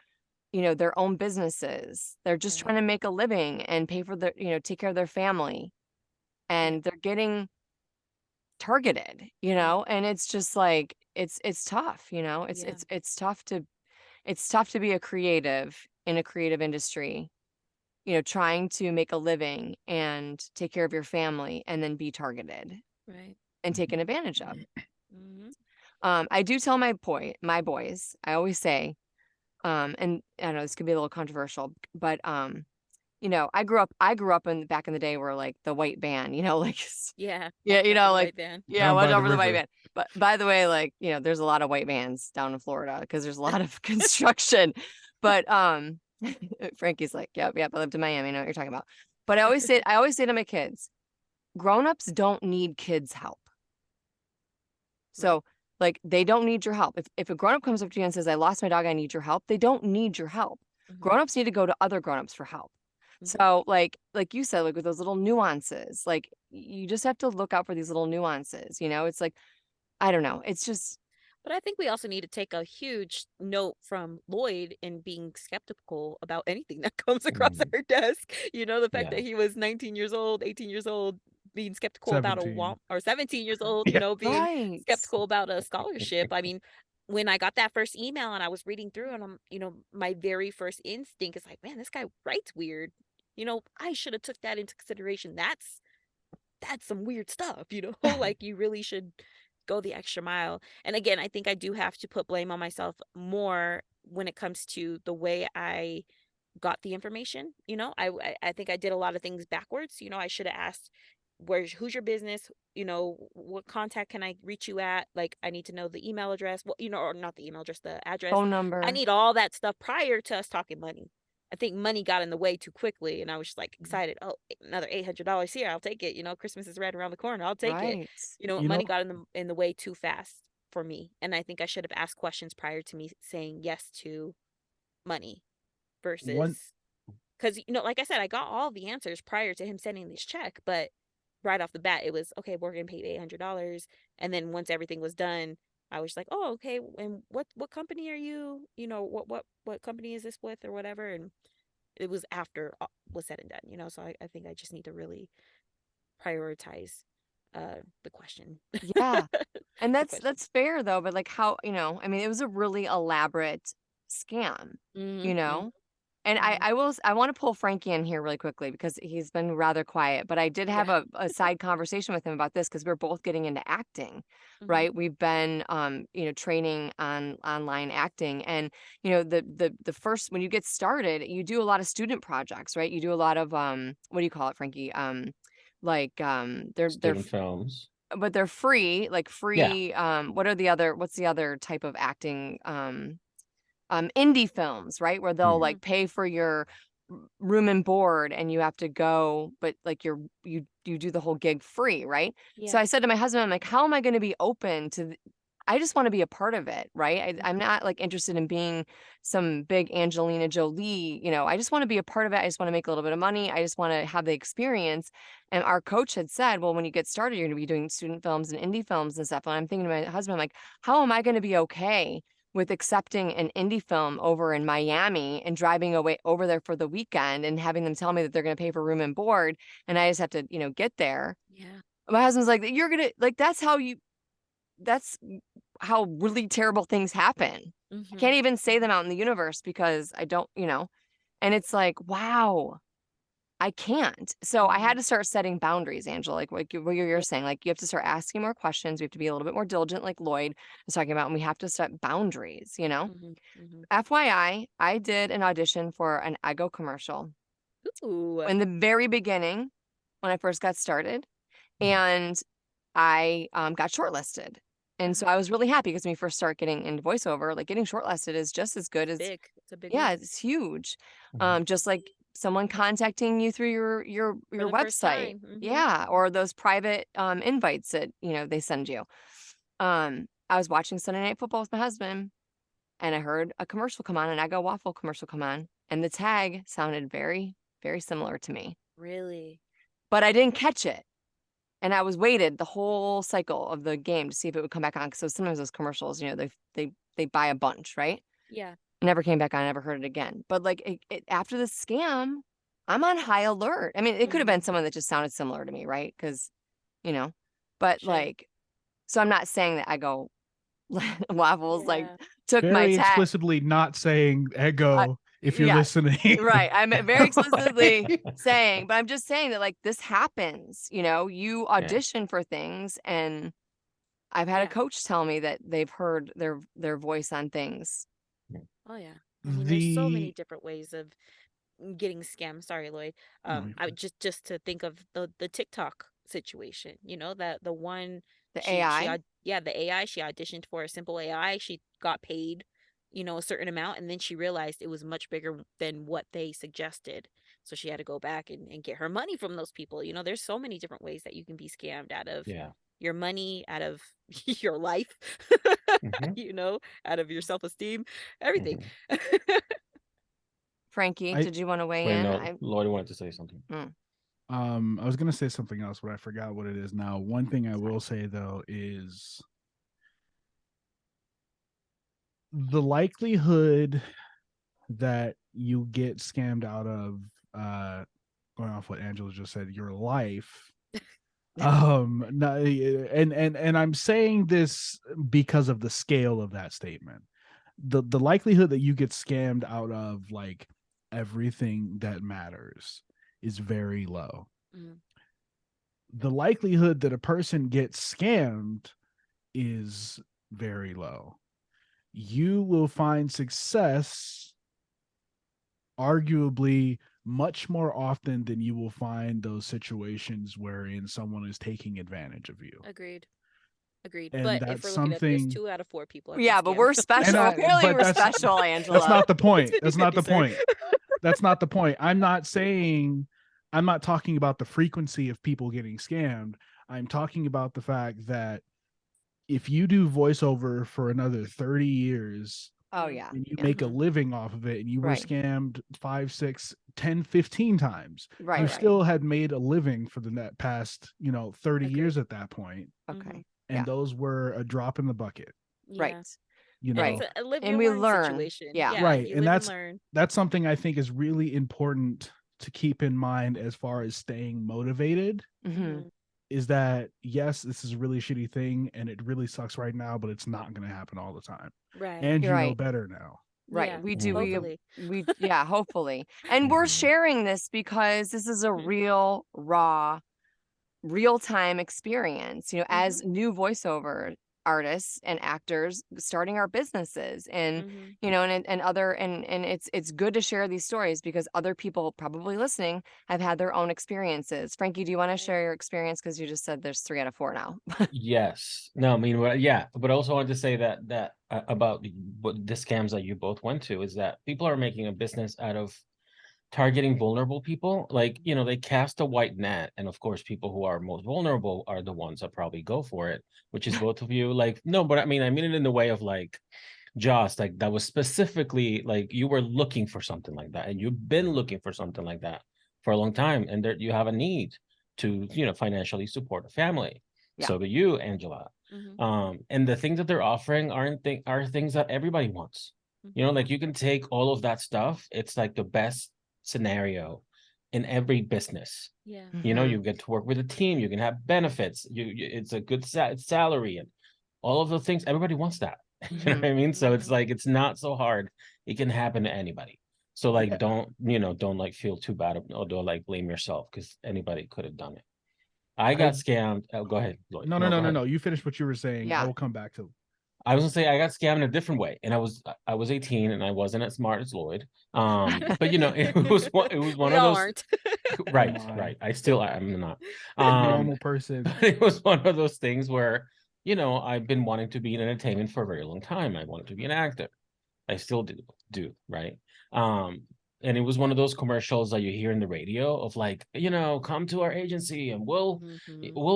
their own businesses. They're just Right. trying to make a living and pay for their, take care of their family. Yep. And they're getting targeted, Mm. and it's just like it's tough, it's Yeah. it's it's tough to it's tough to be a creative in a creative industry, trying to make a living and take care of your family and then be targeted Right. and taken advantage of. Hmm. I do tell my boys, I always say, and I know this could be a little controversial, but I grew up in back in the day where like the white van, like Yeah. yeah, Watch out for the like white van. yeah, Down watch by out the for the white river. van. But by the way, like, there's a lot of white vans down in Florida because there's a lot of construction. But Frankie's like, yep, yep, I lived in Miami, I know what you're talking about. But I always say to my kids, grown-ups don't need kids' help. Right. So like they don't need your help. If a grown-up comes up to you and says, I lost my dog, I need your help, they don't need your help. Hmm. Grown-ups need to go to other grown-ups for help. Hmm. So like you said, like with those little nuances, like you just have to look out for these little nuances, It's like, I don't know. It's just But I think we also need to take a huge note from Lloyd in being skeptical about anything that comes across Mm, our desk. The fact yeah. that he was 19 years old, 18 years old, being skeptical about 17. or 17 years old, Yeah. being right. skeptical about a scholarship. I mean, when I got that first email and I was reading through and my very first instinct is like, man, this guy writes weird. I should have took that into consideration. That's some weird stuff, like you really should go the extra mile. And again, I think I do have to put blame on myself more when it comes to the way I got the information. I think I did a lot of things backwards. I should have asked who's your business, what contact can I reach you at? Like I need to know the email address, well, or not the email address, the address. Phone I number. need all that stuff prior to us talking money. I think money got in the way too quickly and I was just like excited. Oh, another $800 here. I'll take it. Christmas is right around the corner. I'll take it. Right. You know, Money got in the way too fast for me. And I think I should have asked questions prior to me saying yes to money one versus because like I said, I got all the answers prior to him sending this check, but right off the bat, it was okay. We're gonna pay $800, and then once everything was done, I was like, oh, okay, and what company are you? You know, what company is this with or whatever? And it was after all was said and done, you know. So I think I just need to really prioritize the question. Yeah. And The question. that's fair though, but like how, I mean, it was a really elaborate scam, Mm-hmm. you know? And Mm-hmm. I want to pull Frankie in here really quickly because he's been rather quiet, but I did have Yeah. a side conversation with him about this because we're both getting into acting, Mm-hmm. right? We've been training on online acting, and the first, when you get started, you do a lot of student projects, right? You do a lot of what do you call it, Frankie? They're Student films. but they're free, like Yeah. free, what's the other type of acting, indie films, right? Where they'll Mm-hmm. like pay for your room and board and you have to go, but like you do the whole gig free, right? So Yeah. I said to my husband, I'm like, how am I going to be open to I just want to be a part of it, right? I'm not like interested in being some big Angelina Jolie, I just want to be a part of it. I just want to make a little bit of money. I just want to have the experience. And our coach had said, well, when you get started, you're going to be doing student films and indie films and stuff. And I'm thinking to my husband, I'm like, how am I going to be okay with accepting an indie film over in Miami and driving away over there for the weekend and having them tell me that they're going to pay for room and board and I just have to, get there. Yeah. My husband's like, you're going to like that's how really terrible things happen. I Mm-hmm. can't even say them out in the universe because I don't, and it's like, wow, I can't. So I Mm-hmm. had to start setting boundaries, Angela, like what you're Yeah. saying. Like you have to start asking more questions. We have to be a little bit more diligent, like Lloyd was talking about, and we have to set boundaries, Mm-hmm. Mm-hmm. FYI, I did an audition for an Eggo commercial Ooh. in the very beginning when I first got started, and I got shortlisted. And so Uh-huh. I was really happy because when you first start getting into voiceover, like getting shortlisted is just as good as, Big. It's a big yeah, win it's huge. Mhm. Just like someone contacting you through your for the first website. time. Mm-hmm. Yeah, or those private invites that, they send you. I was watching Sunday Night Football with my husband and I heard a commercial come on, an Eggo waffle commercial come on, and the tag sounded very, very similar to me, Really? but I didn't catch it. And I was waited the whole cycle of the game to see if it would come back on. So sometimes those commercials, they buy a bunch, right? Yeah. It never came back on. I never heard it again. But like after the scam, I'm on high alert. I mean, it could have Mm-hmm. been someone that just sounded similar to me, right? Because, you know, but Sure. like, so I'm not saying that I go waffles like Yeah. took my Very tag. explicitly not saying ego if you're Yeah, listening. right. I'm very explicitly saying, but I'm just saying that like this happens, you audition for things, and I've had a Yeah. coach tell me that they've heard their voice on things. Oh yeah. I mean, there's so many The different ways of getting scammed. Sorry, Lloyd. no, you're I fine. would just to think of the TikTok situation. You know that the one The AI. yeah, the AI, she auditioned for a simple AI. She got paid, a certain amount, and then she realized it was much bigger than what they suggested. So she had to go back and get her money from those people. There's so many different ways that you can be scammed out of Yeah. your money, out of your life, Mhm. out of your self-esteem, everything. Mhm. Frankie, I did you want to weigh Wait, in? no, Lloyd wanted to say something. I was gonna say something else, but I forgot what it is now. One thing I Sorry. will say though is the likelihood that you get scammed out of going off what Angela just said, your life. No, and I'm saying this because of the scale of that statement. The likelihood that you get scammed out of like everything that matters is very low. Mhm. The likelihood that a person gets scammed is very low. You will find success arguably much more often than you will find those situations wherein someone is taking advantage of you. Agreed. Agreed. And But if that's we're looking at this, something 2 out of 4 people have been Yeah, but scammed. we're special. Apparently, but we're special, that's Angela. not the point. Fifty That's not fifty, the sir. point. That's not the point. I'm not talking about the frequency of people getting scammed. I'm talking about the fact that if you do voiceover for another 30 years Oh yeah, and you yeah. make a living off of it and you were Right. scammed 5, 6, 10, 15 times, Right, you right. still had made a living for the past 30 Agreed. years at that point, Okay. and Yeah. those were a drop in the bucket. Yeah. Right. You And know, it's a live And your we learn learn. situation. Yeah. Right, You and live and learn. that's something I think is really important to keep in mind as far as staying motivated. Hmm. Is that yes, this is a really shitty thing and it really sucks right now, but it's not going to happen all the time. Right. And You're you know right. better now. Right. Yeah. We do. Hopefully. Yeah, hopefully. And we're Mhm. sharing this because this is a real, raw, real time experience, as new voiceover artists and actors starting our businesses and it's good to share these stories because other people probably listening have had their own experiences. Frankie, do you want to Right. share your experience? Because you just said there's 3 out of 4 now. Yes. No, I mean, yeah, but I also wanted to say that about what the scams that you both went to is that people are making a business out of targeting vulnerable people. Like, they cast a white net, and of course, people who are most vulnerable are the ones that probably go for it, which is both of you. Like, no, but I mean it in the way of like Joss, like that was specifically like you were looking for something like that, and you've been looking for something like that for a long time, and there you have a need to, financially support a family. Yeah. So do you, Angela. And the things that they're offering are things that everybody wants. Like you can take all of that stuff. It's like the best scenario in every business. Yeah. You get to work with a team. You can have benefits. It's a good salary and all of those things. Everybody wants that. You know what I mean? So it's like, it's not so hard. It can happen to anybody. So like, Yeah. don't like feel too bad or don't like blame yourself because anybody could have done it. I got scammed. Oh, go ahead, Lloyd. No, Go ahead. You finish what you were saying. I Yeah. will come back to. I was gonna say I got scammed in a different way, and I was 18 and I wasn't as smart as Lloyd. But it was one We of all those. aren't. Right, my. right. I'm not. Normal person. But it was one of those things where, I've been wanting to be in entertainment for a very long time. I wanted to be an actor. I still do, right? And it was one of those commercials that you hear in the radio of like, come to our agency and we'll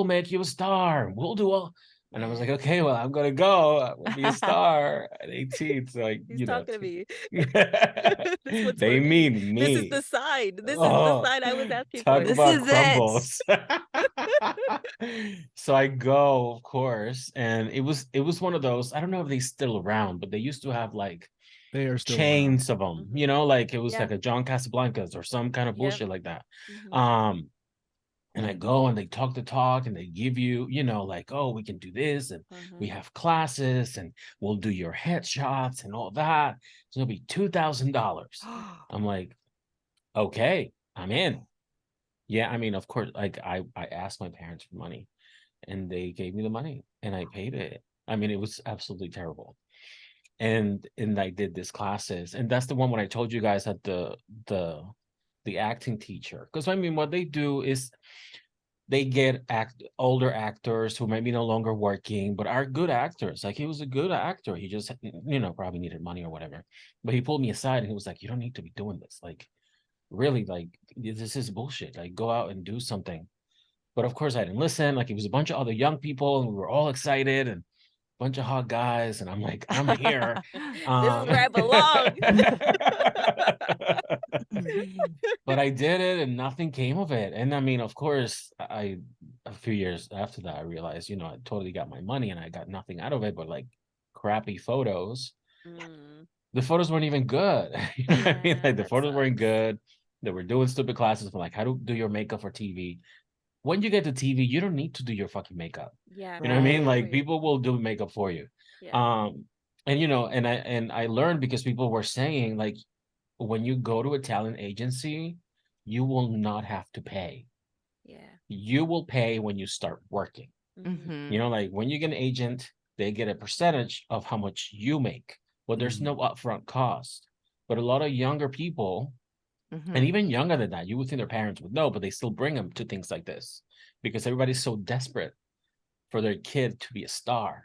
make you a star. We'll do all. And I was like, okay, well, I'm gonna go. I will be a star at 18. So He's talking to me. This one's they for me. mean me. This is the sign. This is the Oh, sign I was asking talk for. This about is it. crumbles. So I go, of course, and it was one of those. I don't know if they're still around, but they used to have like They are still chains of them. Like it was Yeah. like a John Casablancas or some kind of Yep. bullshit like that. And I go and they talk the talk and they give you, like, oh, we can do this and we have classes and we'll do your headshots and all that. It's gonna be $2,000. I'm like, okay, I'm in. Yeah, I mean, of course, like I asked my parents for money and they gave me the money and I paid it. I mean, it was absolutely terrible. And I did these classes, and that's the one when I told you guys that the acting teacher, because I mean, what they do is they get older actors who maybe no longer working, but are good actors. Like he was a good actor. He just, probably needed money or whatever. But he pulled me aside and he was like, you don't need to be doing this. Like, really, like, this is bullshit. Like, go out and do something. But of course, I didn't listen. Like, it was a bunch of other young people and we were all excited and a bunch of hot guys. And I'm like, I'm here. This is where I belong. But I did it and nothing came of it. And I mean, of course, a few years after that, I realized, I totally got my money and I got nothing out of it, but like crappy photos. The photos weren't even good. You know what I mean? Like the photos weren't good. They were doing stupid classes for like how to do your makeup for TV. When you get to TV, you don't need to do your fucking makeup. Yeah. You know what I mean? Like Right. people will do makeup for you. Yeah. And I learned because people were saying like when you go to a talent agency, you will not have to pay. Yeah. You will pay when you start working. Like when you get an agent, they get a percentage of how much you make. Well, there's no upfront cost. But a lot of younger people, and even younger than that, you would think their parents would know, but they still bring them to things like this because everybody's so desperate for their kid to be a star,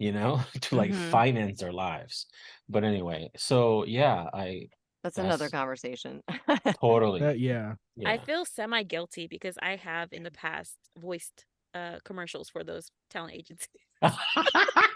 to like finance their lives. But anyway, so yeah, that's another conversation. Totally. Yeah. I feel semi-guilty because I have in the past voiced commercials for those talent agencies.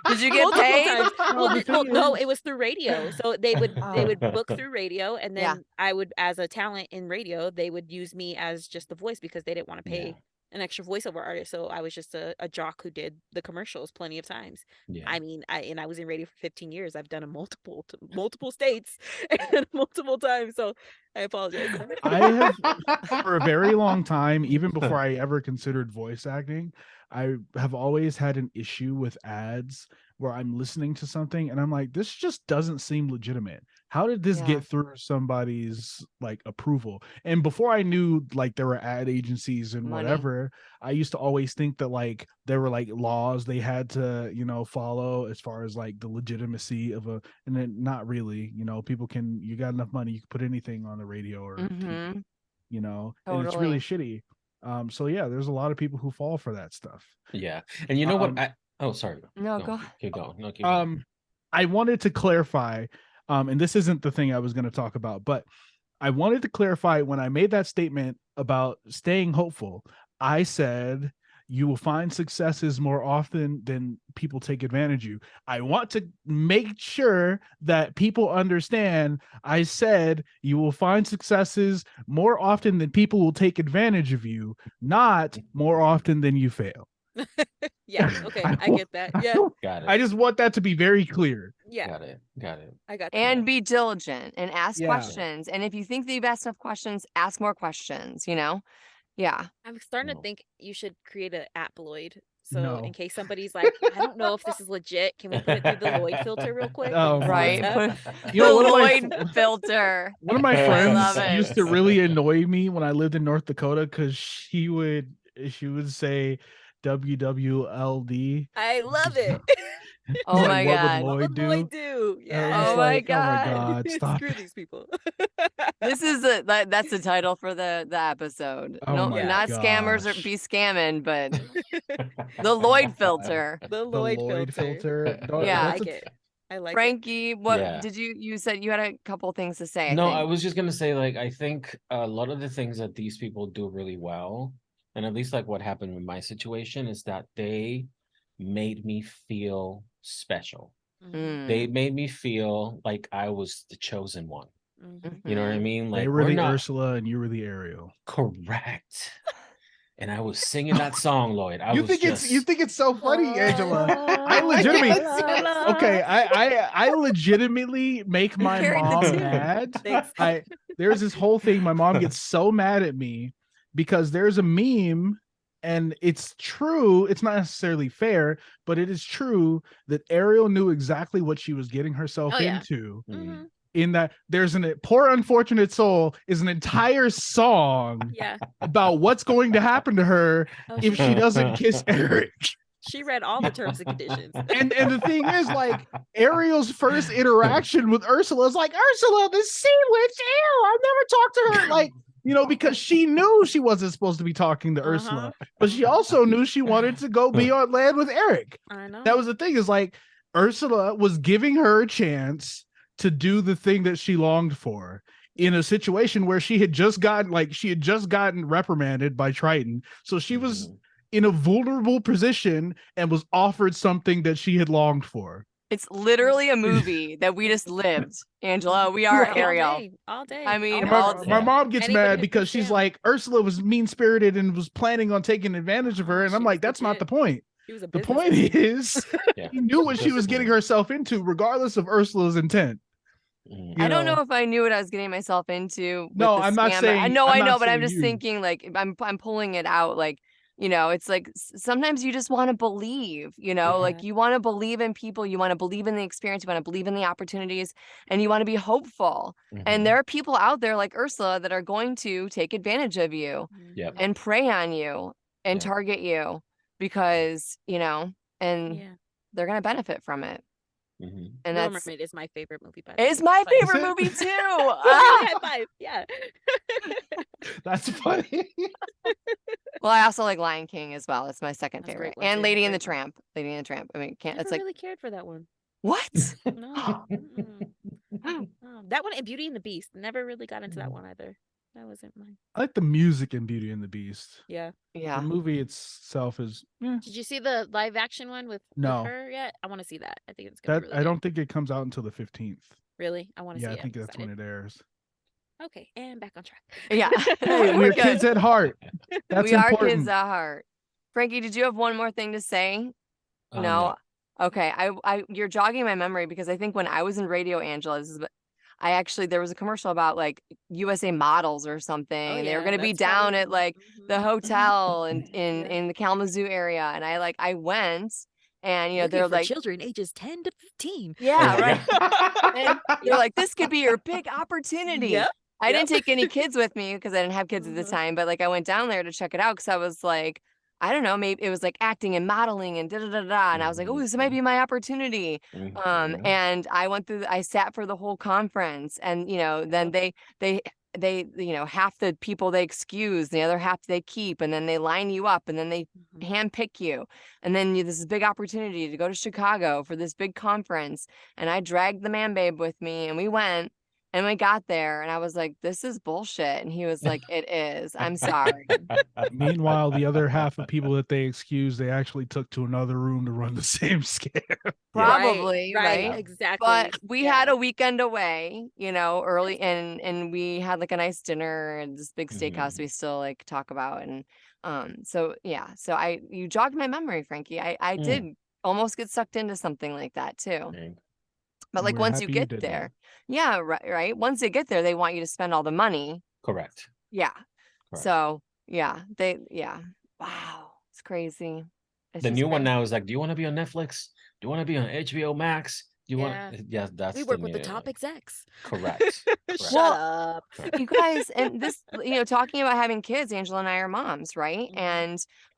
Did you get paid? Well, no, it was through radio. So they would book through radio, and then I would, as a talent in radio, they would use me as just the voice because they didn't want to pay an extra voiceover artist. So I was just a jock who did the commercials plenty of times. Yeah. I mean, I was in radio for 15 years. I've done it multiple states and multiple times. So I apologize. I have for a very long time, even before I ever considered voice acting, I have always had an issue with ads where I'm listening to something and I'm like, this just doesn't seem legitimate. How did this Yeah. get through somebody's like approval? And before I knew like there were ad agencies and Money. whatever, I used to always think that like there were like laws they had to, you know, follow as far as like the legitimacy of a, and then not really, you know, people can, you got enough money, you can put anything on the radio or TV, Mhm. you know, and it's really Totally. shitty. So yeah, there's a lot of people who fall for that stuff. Yeah. And you know what? Um, Oh, sorry. No, go. Keep going. No, keep going. I wanted to clarify, and this isn't the thing I was going to talk about, but I wanted to clarify when I made that statement about staying hopeful. I said you will find successes more often than people take advantage of you. I want to make sure that people understand I said you will find successes more often than people will take advantage of you, not more often than you fail. Yeah. Okay. I get that. Yeah. Got it. I just want that to be very clear. Yeah. Got it. I got that. And be diligent and ask Yeah. questions. And if you think that you've asked enough questions, ask more questions, you know? Yeah. I'm starting to No. think you should create an app, Lloyd. So No. in case somebody's like, I don't know if this is legit, can we put it through the Lloyd filter real quick? Oh, and see Right. what's up? Put You know, the one of my Lloyd filter. one of my I friends love it. used to really annoy me when I lived in North Dakota because she would say WWLD. I love it. Oh Like, my what God. would What Lloyd would do? Lloyd do? I was Yeah. just Oh my like, oh my God. God, stop Screw it. these people. This is that's the title for the episode. Oh No, my not scammers or gosh. be scamming, but the Lloyd filter. The The Lloyd Lloyd filter. filter. No, Yeah. I that's like a- it. I like it. Frankie, what Yeah. did you said you had a couple things to say, I No, think. I was just gonna say, like, I think a lot of the things that these people do really well, and at least like what happened with my situation, is that they made me feel special. Mhm, They Mm, made me feel like I was the chosen one. mhm. You know what I mhm. mean? they Like, were we're the not Ursula and you were the Ariel. correct. And I was singing that song, Lloyd. I You was think just it's so funny, Angela. I La, legitimately la, la. okay, I legitimately make You my carried the mom tune. mad. Thanks. There's this whole thing. My mom gets so mad at me because there's a meme, and it's true. It's not necessarily fair, but it is true that Ariel knew exactly what she was getting herself Oh, yeah. into. Mhm. In that there's an poor unfortunate soul is an entire song Yeah. about what's going to happen to her Oh, if she doesn't kiss Eric. she read all the terms and conditions. And the thing is, like, Ariel's first interaction with Ursula is like, Ursula, the sea witch, ew, I've never talked to her. Like, you know, because she knew she wasn't supposed to be talking to Ursula, but she also knew she wanted to go be on land with Eric. I know. That was the thing, is like Ursula was giving her a chance to do the thing that she longed for in a situation where she had just gotten reprimanded by Triton. So she was in a vulnerable position and was offered something that she had longed for. It's literally a movie that we just lived, Angela. We are all Ariel. day, all day. I mean, all all day. day. My mom gets Anybody mad who because can she's stand. like, Ursula was mean-spirited and was planning on taking advantage of her. And I'm She like, was that's not the legit. point. She was a The business point lady. is Yeah. she knew what she was getting herself into, regardless of Ursula's intent. Mm. You I don't know if I knew what I was getting myself into. With No, the I'm not scam, but saying- I know, I'm I not know, but I'm saying just you. thinking, like, I'm pulling it out, like, you know, it's like sometimes you just want to believe, you know, like Yeah. you want to believe in people, you want to believe in the experience, you want to believe in the opportunities, and you want to be hopeful. And there are people out there like Ursula that are going to take advantage of you Yep. and prey on you and Yeah. target you because, you know, and Yeah. they're going to benefit from it. Mhm. And Little that's Mermaid is my favorite movie. By the it's way. my Funny. favorite Is it? movie too. High five. Yeah. That's funny. Well, I also like Lion King as well. It's my second That's a favorite. great one, And too. Lady and the Great one. Tramp. Lady and the Tramp. I mean, can't. Never It's like really cared for that one. what? No. That one and Beauty and the Beast. Never really got into that one either. That wasn't mine. I like the music in Beauty and the Beast. Yeah. Yeah. The movie itself is Did you see the live action one with No. her yet? I want to see that. I think it's gonna that be really I good. don't think it comes out until the 15th. Really? I want to Yeah, see I it. think I'm that's when excited. it airs. Okay, and back on track. Yeah. Hey, We're we're kids good. at heart. That's We are important. kids at heart. Frankie, did you have one more thing to say? No. No. Okay. You're jogging my memory because I think when I was in Radio Angela, there was a commercial about like USA Models or something, Oh, and they were yeah, going to be that's down probably at like the mhm. hotel and Yeah. in the Kalamazoo area, and I went, and Looking they're for like, children ages 10 to 15. Oh yeah, my right. And God. they're like, this could be your big opportunity. Yep. I Yep. didn't take any kids with me because I didn't have kids at the time, but like I went down there to check it out because I was like, I don't know, maybe it was like acting and modeling and da da da da. And I was like, oh, this might be my opportunity. Mhm. And I sat for the whole conference, and then half the people they excuse, the other half they keep, and then they line you up, and then they handpick you, and then this is big opportunity to go to Chicago for this big conference. And I dragged the man babe with me, and we went. And we got there, and I was like, this is bullshit. And he was like, it is. I'm sorry. Meanwhile, the other half of people that they excused, they actually took to another room to run the same scam. Probably, right? Exactly. But we Yeah. had a weekend away, early, and we had like a nice dinner and this big steakhouse we still like talk about. And so yeah, so you jogged my memory, Frankie. I did almost get sucked into something like that too. But And like we're once you happy you get didn't. there, yeah, right. Once you get there, they want you to spend all the money. Correct. Yeah. Correct. So yeah. Wow. It's crazy. It's The just new one crazy. now is like, do you want to be on Netflix? Do you want to be on HBO Max? Do you Yeah. want? Yeah, that's We work with the top execs. Correct. Shut Well, up. You guys, and this, talking about having kids, Angela and I are moms, right? Mhm.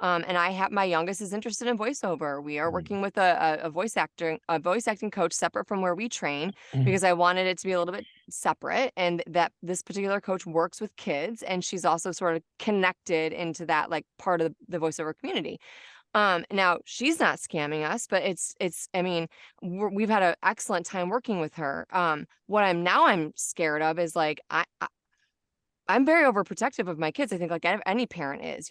And I have my youngest is interested in voiceover. We are Mhm. working with a voice acting coach separate from where we train because I wanted it to be a little bit separate, and that this particular coach works with kids, and she's also sort of connected into that like part of the voiceover community. Now she's not scamming us, but I mean, we've had an excellent time working with her. What I'm scared of is like, I'm very overprotective of my kids. I think like any parent is,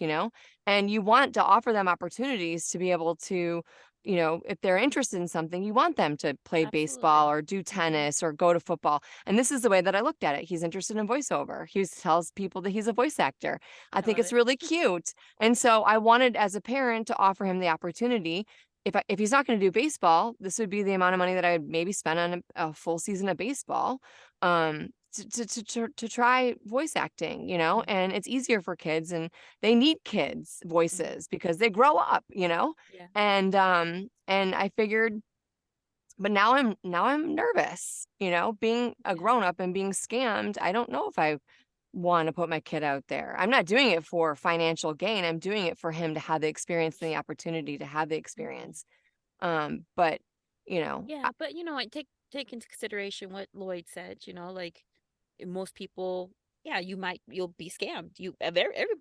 and you want to offer them opportunities to be able to, if they're interested in something, you want them to play baseball Absolutely. or do tennis or go to football. And this is the way that I looked at it. He's interested in voiceover. He tells people that he's a voice actor. I think love it's it. really cute. And so I wanted as a parent to offer him the opportunity. If he's not going to do baseball, this would be the amount of money that I would maybe spend on a full season of baseball. To try voice acting, and it's easier for kids, and they need kids' voices because they grow up, Yeah. and I figured, but now I'm nervous, being a grown up and being scammed. I don't know if I want to put my kid out there. I'm not doing it for financial gain. I'm doing it for him to have the experience and the opportunity to have the experience. But Yeah, but what, take into consideration what Lloyd said, like most people, yeah, you'll be scammed.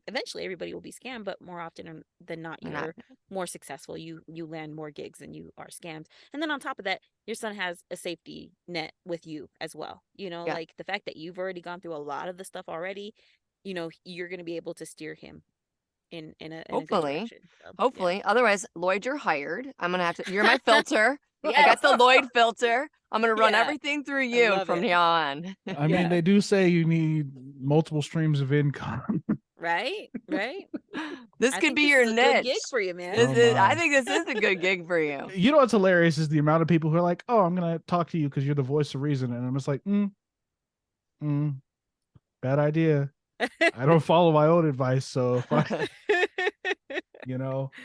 Eventually everybody will be scammed, but more often than not, I'm not. you're more successful. You land more gigs than you are scammed. And then on top of that, your son has a safety net with you as well. Yeah. Like the fact that you've already gone through a lot of the stuff already, you're going to be able to steer him in a good Hopefully. direction. So, Hopefully. Otherwise, Lloyd, you're hired. I'm gonna have to. You're my filter. I Yes. got the Lloyd filter. I'm gonna run Yeah. everything through I you love from it. now on. I mean, they do say you need multiple streams of income. Right. This I could think be this your is a good gig niche. for you, man. This Oh is. I my. think this is a good gig for you. You know what's hilarious is the amount of people who are like, "Oh, I'm gonna talk to you because you're the voice of reason," and I'm just like, bad idea. I don't follow my own advice, so if I,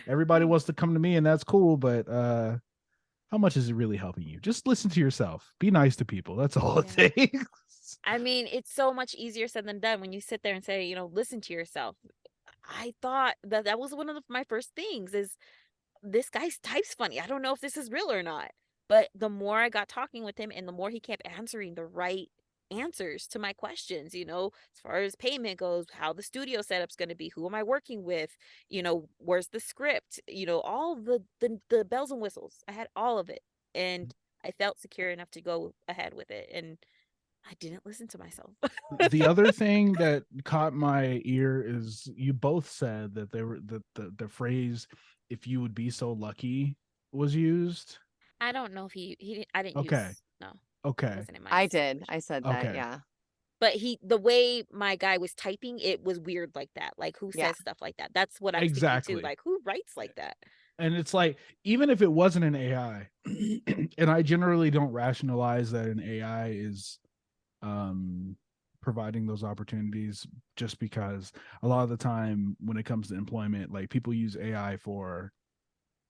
everybody wants to come to me, and that's cool, but how much is it really helping you? Just listen to yourself. Be nice to people. That's all it takes. I mean, it's so much easier said than done when you sit there and say, listen to yourself. I thought that was one of my first things is this guy types funny. I don't know if this is real or not. But the more I got talking with him and the more he kept answering the right answers to my questions, as far as payment goes, how the studio setup's going to be, who am I working with, where's the script, all the bells and whistles. I had all of it. And I felt secure enough to go ahead with it. And I didn't listen to myself. The other thing that caught my ear is you both said that the phrase "if you would be so lucky" was used. I don't know if I didn't Okay. use, no. Okay. Wasn't in my I did. situation. I said that. Okay. Yeah. But the way my guy was typing, it was weird like that. Like, who Yeah. says stuff like that? That's what I was thinking too. Exactly. Like, who writes like that? And it's like, even if it wasn't an AI, and I generally don't rationalize that an AI is providing those opportunities, just because a lot of the time when it comes to employment, like people use AI for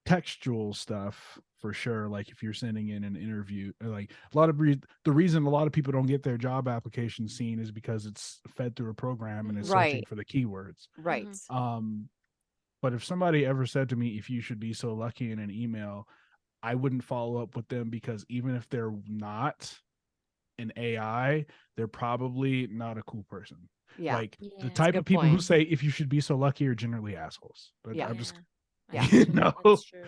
textual stuff for sure. Like if you're sending in an interview, like a lot of the reason a lot of people don't get their job application seen is because it's fed through a program and it's searching Right. for the keywords. Right. But if somebody ever said to me, if you should be so lucky in an email, I wouldn't follow up with them, because even if they're not an AI, they're probably not a cool person. Yeah. Like Yeah. the That's a type good of people who point. say, if you should be so lucky, are generally assholes. But Yeah. I'm just, Yeah. you know, That's true.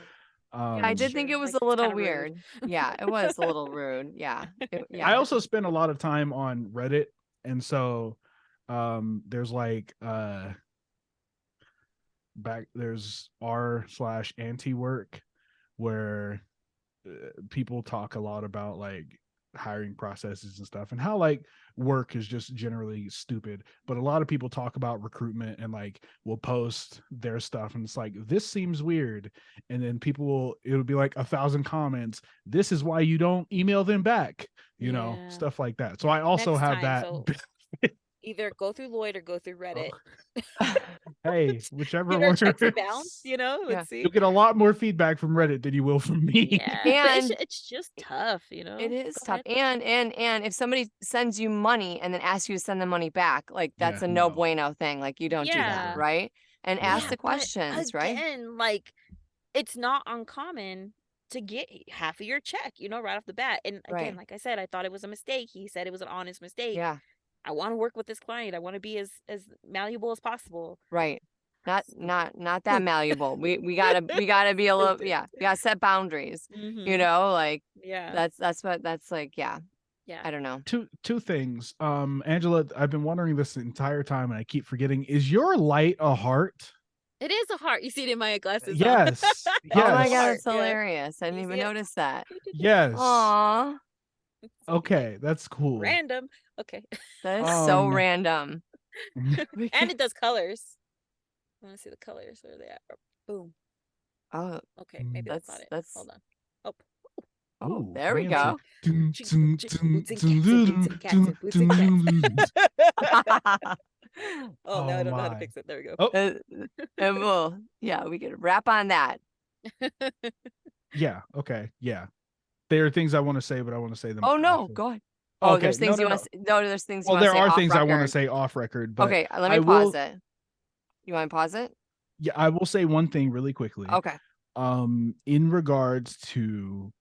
I That's did think true. it was Like, a it's little kinda rude. weird. Yeah, it was a little rude. Yeah. I Yeah. also spend a lot of time on Reddit, and so there's like there's r/anti-work, where people talk a lot about like hiring processes and stuff, and how like work is just generally stupid. But a lot of people talk about recruitment and like will post their stuff, and it's like, this seems weird, and then it'll be like 1,000 comments, this is why you don't email them back, Yeah. stuff like that. So I also Next have time, that. so either go through Lloyd or go through Reddit. Hey, whichever Get our works. checks and balance, Yeah. let's see. You'll get a lot more feedback from Reddit than you will from me. Yeah, but And it's just tough, it is Go tough. ahead. And if somebody sends you money and then asks you to send them money back, like that's Yeah, a no no. bueno thing. Like you don't do that, Yeah. right? And Yeah. ask the But questions, right? again, like, it's not uncommon to get half of your check, right off the bat. And again, Right. like I said, I thought it was a mistake. He said it was an honest mistake. Yeah. I want to work with this client. I want to be as malleable as possible. Right. Not Stupid. that malleable. We gotta be a little, Stupid. yeah, we gotta set boundaries. Mhm. Like Yeah. that's like, yeah. Yeah. I don't know. Two things. Angela, I've been wondering this entire time and I keep forgetting. Is your light a heart? It is a heart. You see it in my glasses. Yes. Oh my Yes. god, Heart, it's yeah. hilarious. I didn't You even see it? notice that. Yes. Aw, Okay, that's cool. Random. Okay. that is so Um, random. And it does colors. I want to see the colors. Where are they at? Boom. Oh, Okay, maybe that's not it. that's Hold on. Oh. oh, Ooh, there we fancy. go. Boots and cats and cats and boots and cats. Oh, now I don't know how to my. fix it. There we go. Oh, And we could wrap on that. yeah. Okay. Yeah. There are things I want to say, but I want to say them. Oh no, after. go ahead. Oh, Okay. there's things No, you no, want no. to no, there's things you Well, want to there say are off things I want to record. say off record, but Okay, let me I pause will, it. You want to pause it? yeah, I will say one thing really quickly. Okay. In regards to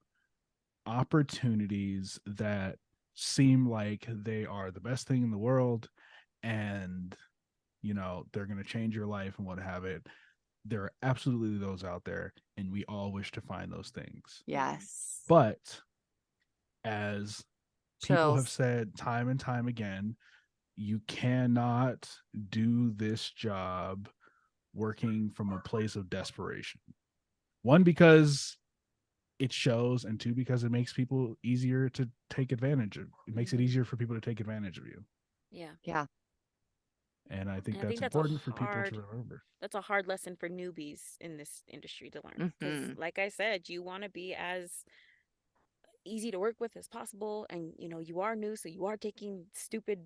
opportunities that seem like they are the best thing in the world, and they're going to change your life and what have it, there are absolutely those out there, and we all wish to find those things. Yes. But as people have Chills. said time and time again, you cannot do this job working from a place of desperation. One, because it shows, and two, because it makes people easier to take advantage of. It makes it easier for people to take advantage of you. Yeah. Yeah. And I think And I that's think that's a important for people hard- to remember. That's a hard lesson for newbies in this industry to learn. Because, Mhm. like I said, you want to be as easy to work with as possible. And, you are new, so you are taking stupid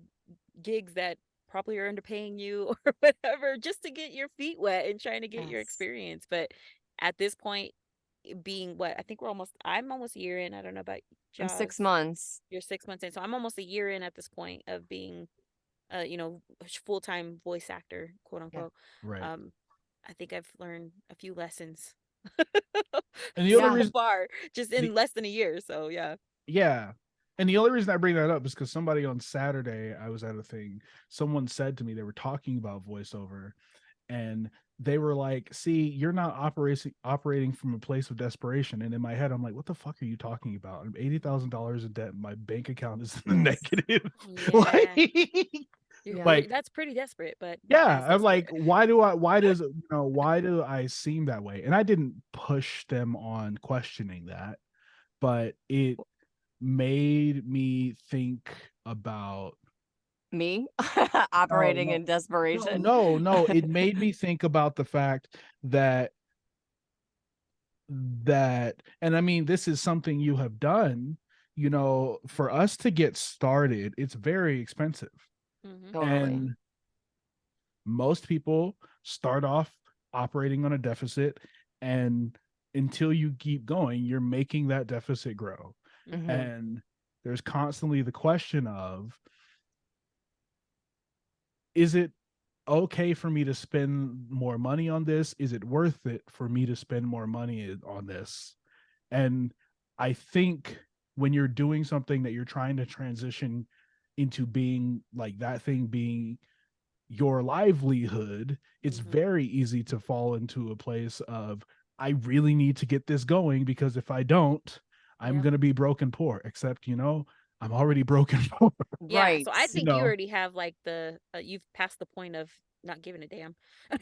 gigs that probably are underpaying you or whatever, just to get your feet wet and trying to get your Yes. experience. But at this point, being what I think I'm almost a year in. I don't know about I'm 6 Jaws. months. You're 6 months in, so I'm almost a year in at this point of being a full-time voice actor, quote unquote. Right. I think I've learned a few lessons And the so other reason, far, just in less than a year. So yeah. yeah. And the only reason I bring that up is because somebody on Saturday, I was at a thing, someone said to me, they were talking about voiceover, and they were like, see, you're not operating from a place of desperation. And in my head, I'm like, what the fuck are you talking about? I'm $80,000 in debt. My bank account is in the negative. Yeah. Like, That's pretty desperate, but yeah, I'm like, why do I seem that way? And I didn't push them on questioning that, but it made me think about Me Oh, operating in no, desperation. no. It made me think about the fact that and I mean, this is something you have done, for us to get started, it's very expensive. Mm-hmm. Totally. And most people start off operating on a deficit, and until you keep going, you're making that deficit grow. Mm-hmm. Mhm. And there's constantly the question of, is it okay for me to spend more money on this? Is it worth it for me to spend more money on this? And I think when you're doing something that you're trying to transition into being like that thing being your livelihood, it's Mm-hmm. very easy to fall into a place of, I really need to get this going, because if I don't, I'm Yeah. going to be broken poor. Except, I'm already broken poor. Yeah. Right. So I You think you know, already have like you've passed the point of not giving a damn. So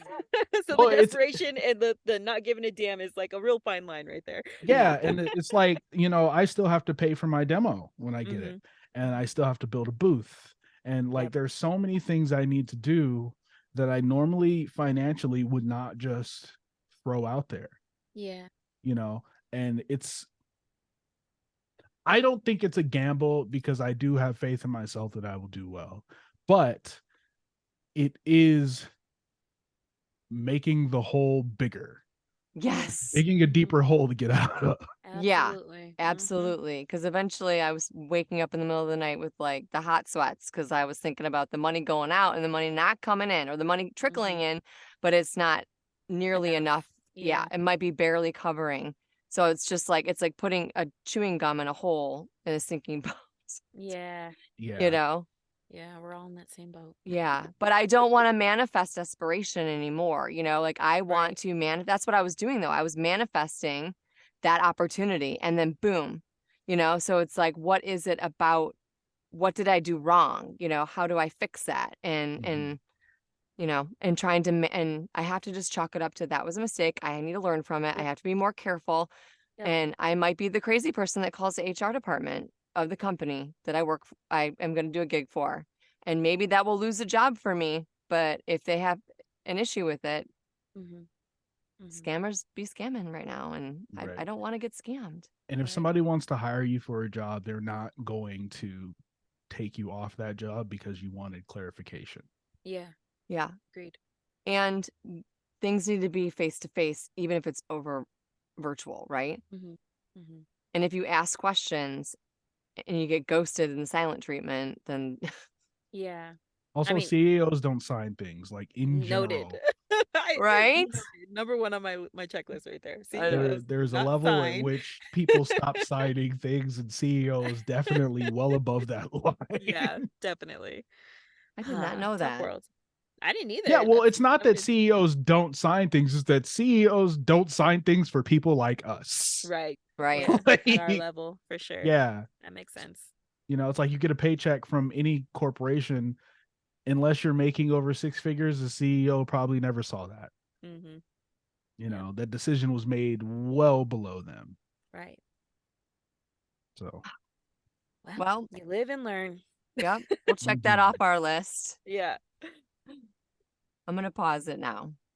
the well, it's desperation and the not giving a damn is like a real fine line right there. Yeah. yeah, and it's like, I still have to pay for my demo when I get Mm-hmm. it, and I still have to build a booth, and like Yep. there's so many things I need to do that I normally financially would not just throw out there, Yeah. you know, and I don't think it's a gamble, because I do have faith in myself that I will do well, but it is making the hole bigger, Yes. digging a deeper hole to get out of. Yeah. Absolutely. Absolutely. Because eventually I was waking up in the middle of the night with like the hot sweats because I was thinking about the money going out and the money not coming in, or the money trickling in, but it's not nearly enough. Yeah. Yeah. It might be barely covering. So it's just like, it's like putting a chewing gum in a hole in a sinking boat, Yeah. you Yeah. know? Yeah. We're all in that same boat. Yeah, but I don't want to manifest desperation anymore. Like I want Right. to that's what I was doing though. I was manifesting that opportunity and then boom, so it's like, what is it about? What did I do wrong? How do I fix that? And, Mhm. and trying to, and I have to just chalk it up to that was a mistake. I need to learn from it. I Yep. have to be more careful. Yep. And I might be the crazy person that calls the HR department of the company that I am going to do a gig for. And maybe that will lose a job for me. But if they have an issue with it, Mm-hmm. Mm-hmm. scammers be scamming right now. And I Right. don't want to get scammed. And if Right. somebody wants to hire you for a job, they're not going to take you off that job because you wanted clarification. Yeah. Yeah. Agreed. And things need to be face to face, even if it's over virtual, right? Mm-hmm. Mm-hmm. And if you ask questions and you get ghosted in silent treatment, then Yeah. Also, mean, CEOs don't sign things, like in noted. general. right? Noted. Number one on my checklist right there. I know. CEOs There's a not level at sign. which people stop signing things, and CEOs definitely well above that line. Yeah, definitely. I did not know Tough that. world. I didn't either. Yeah, well, That's it's not that noted. CEOs don't sign things, it's that CEOs don't sign things for people like us. Right. Right. Yeah. At our Like, level, for sure. yeah. That makes sense. It's like you get a paycheck from any corporation, unless you're making over six figures, the CEO probably never saw that. Mm-hmm. That decision was made well below them. Right. So, Well, you live and learn. yep. We'll check that off our list. Yeah. I'm going to pause it now.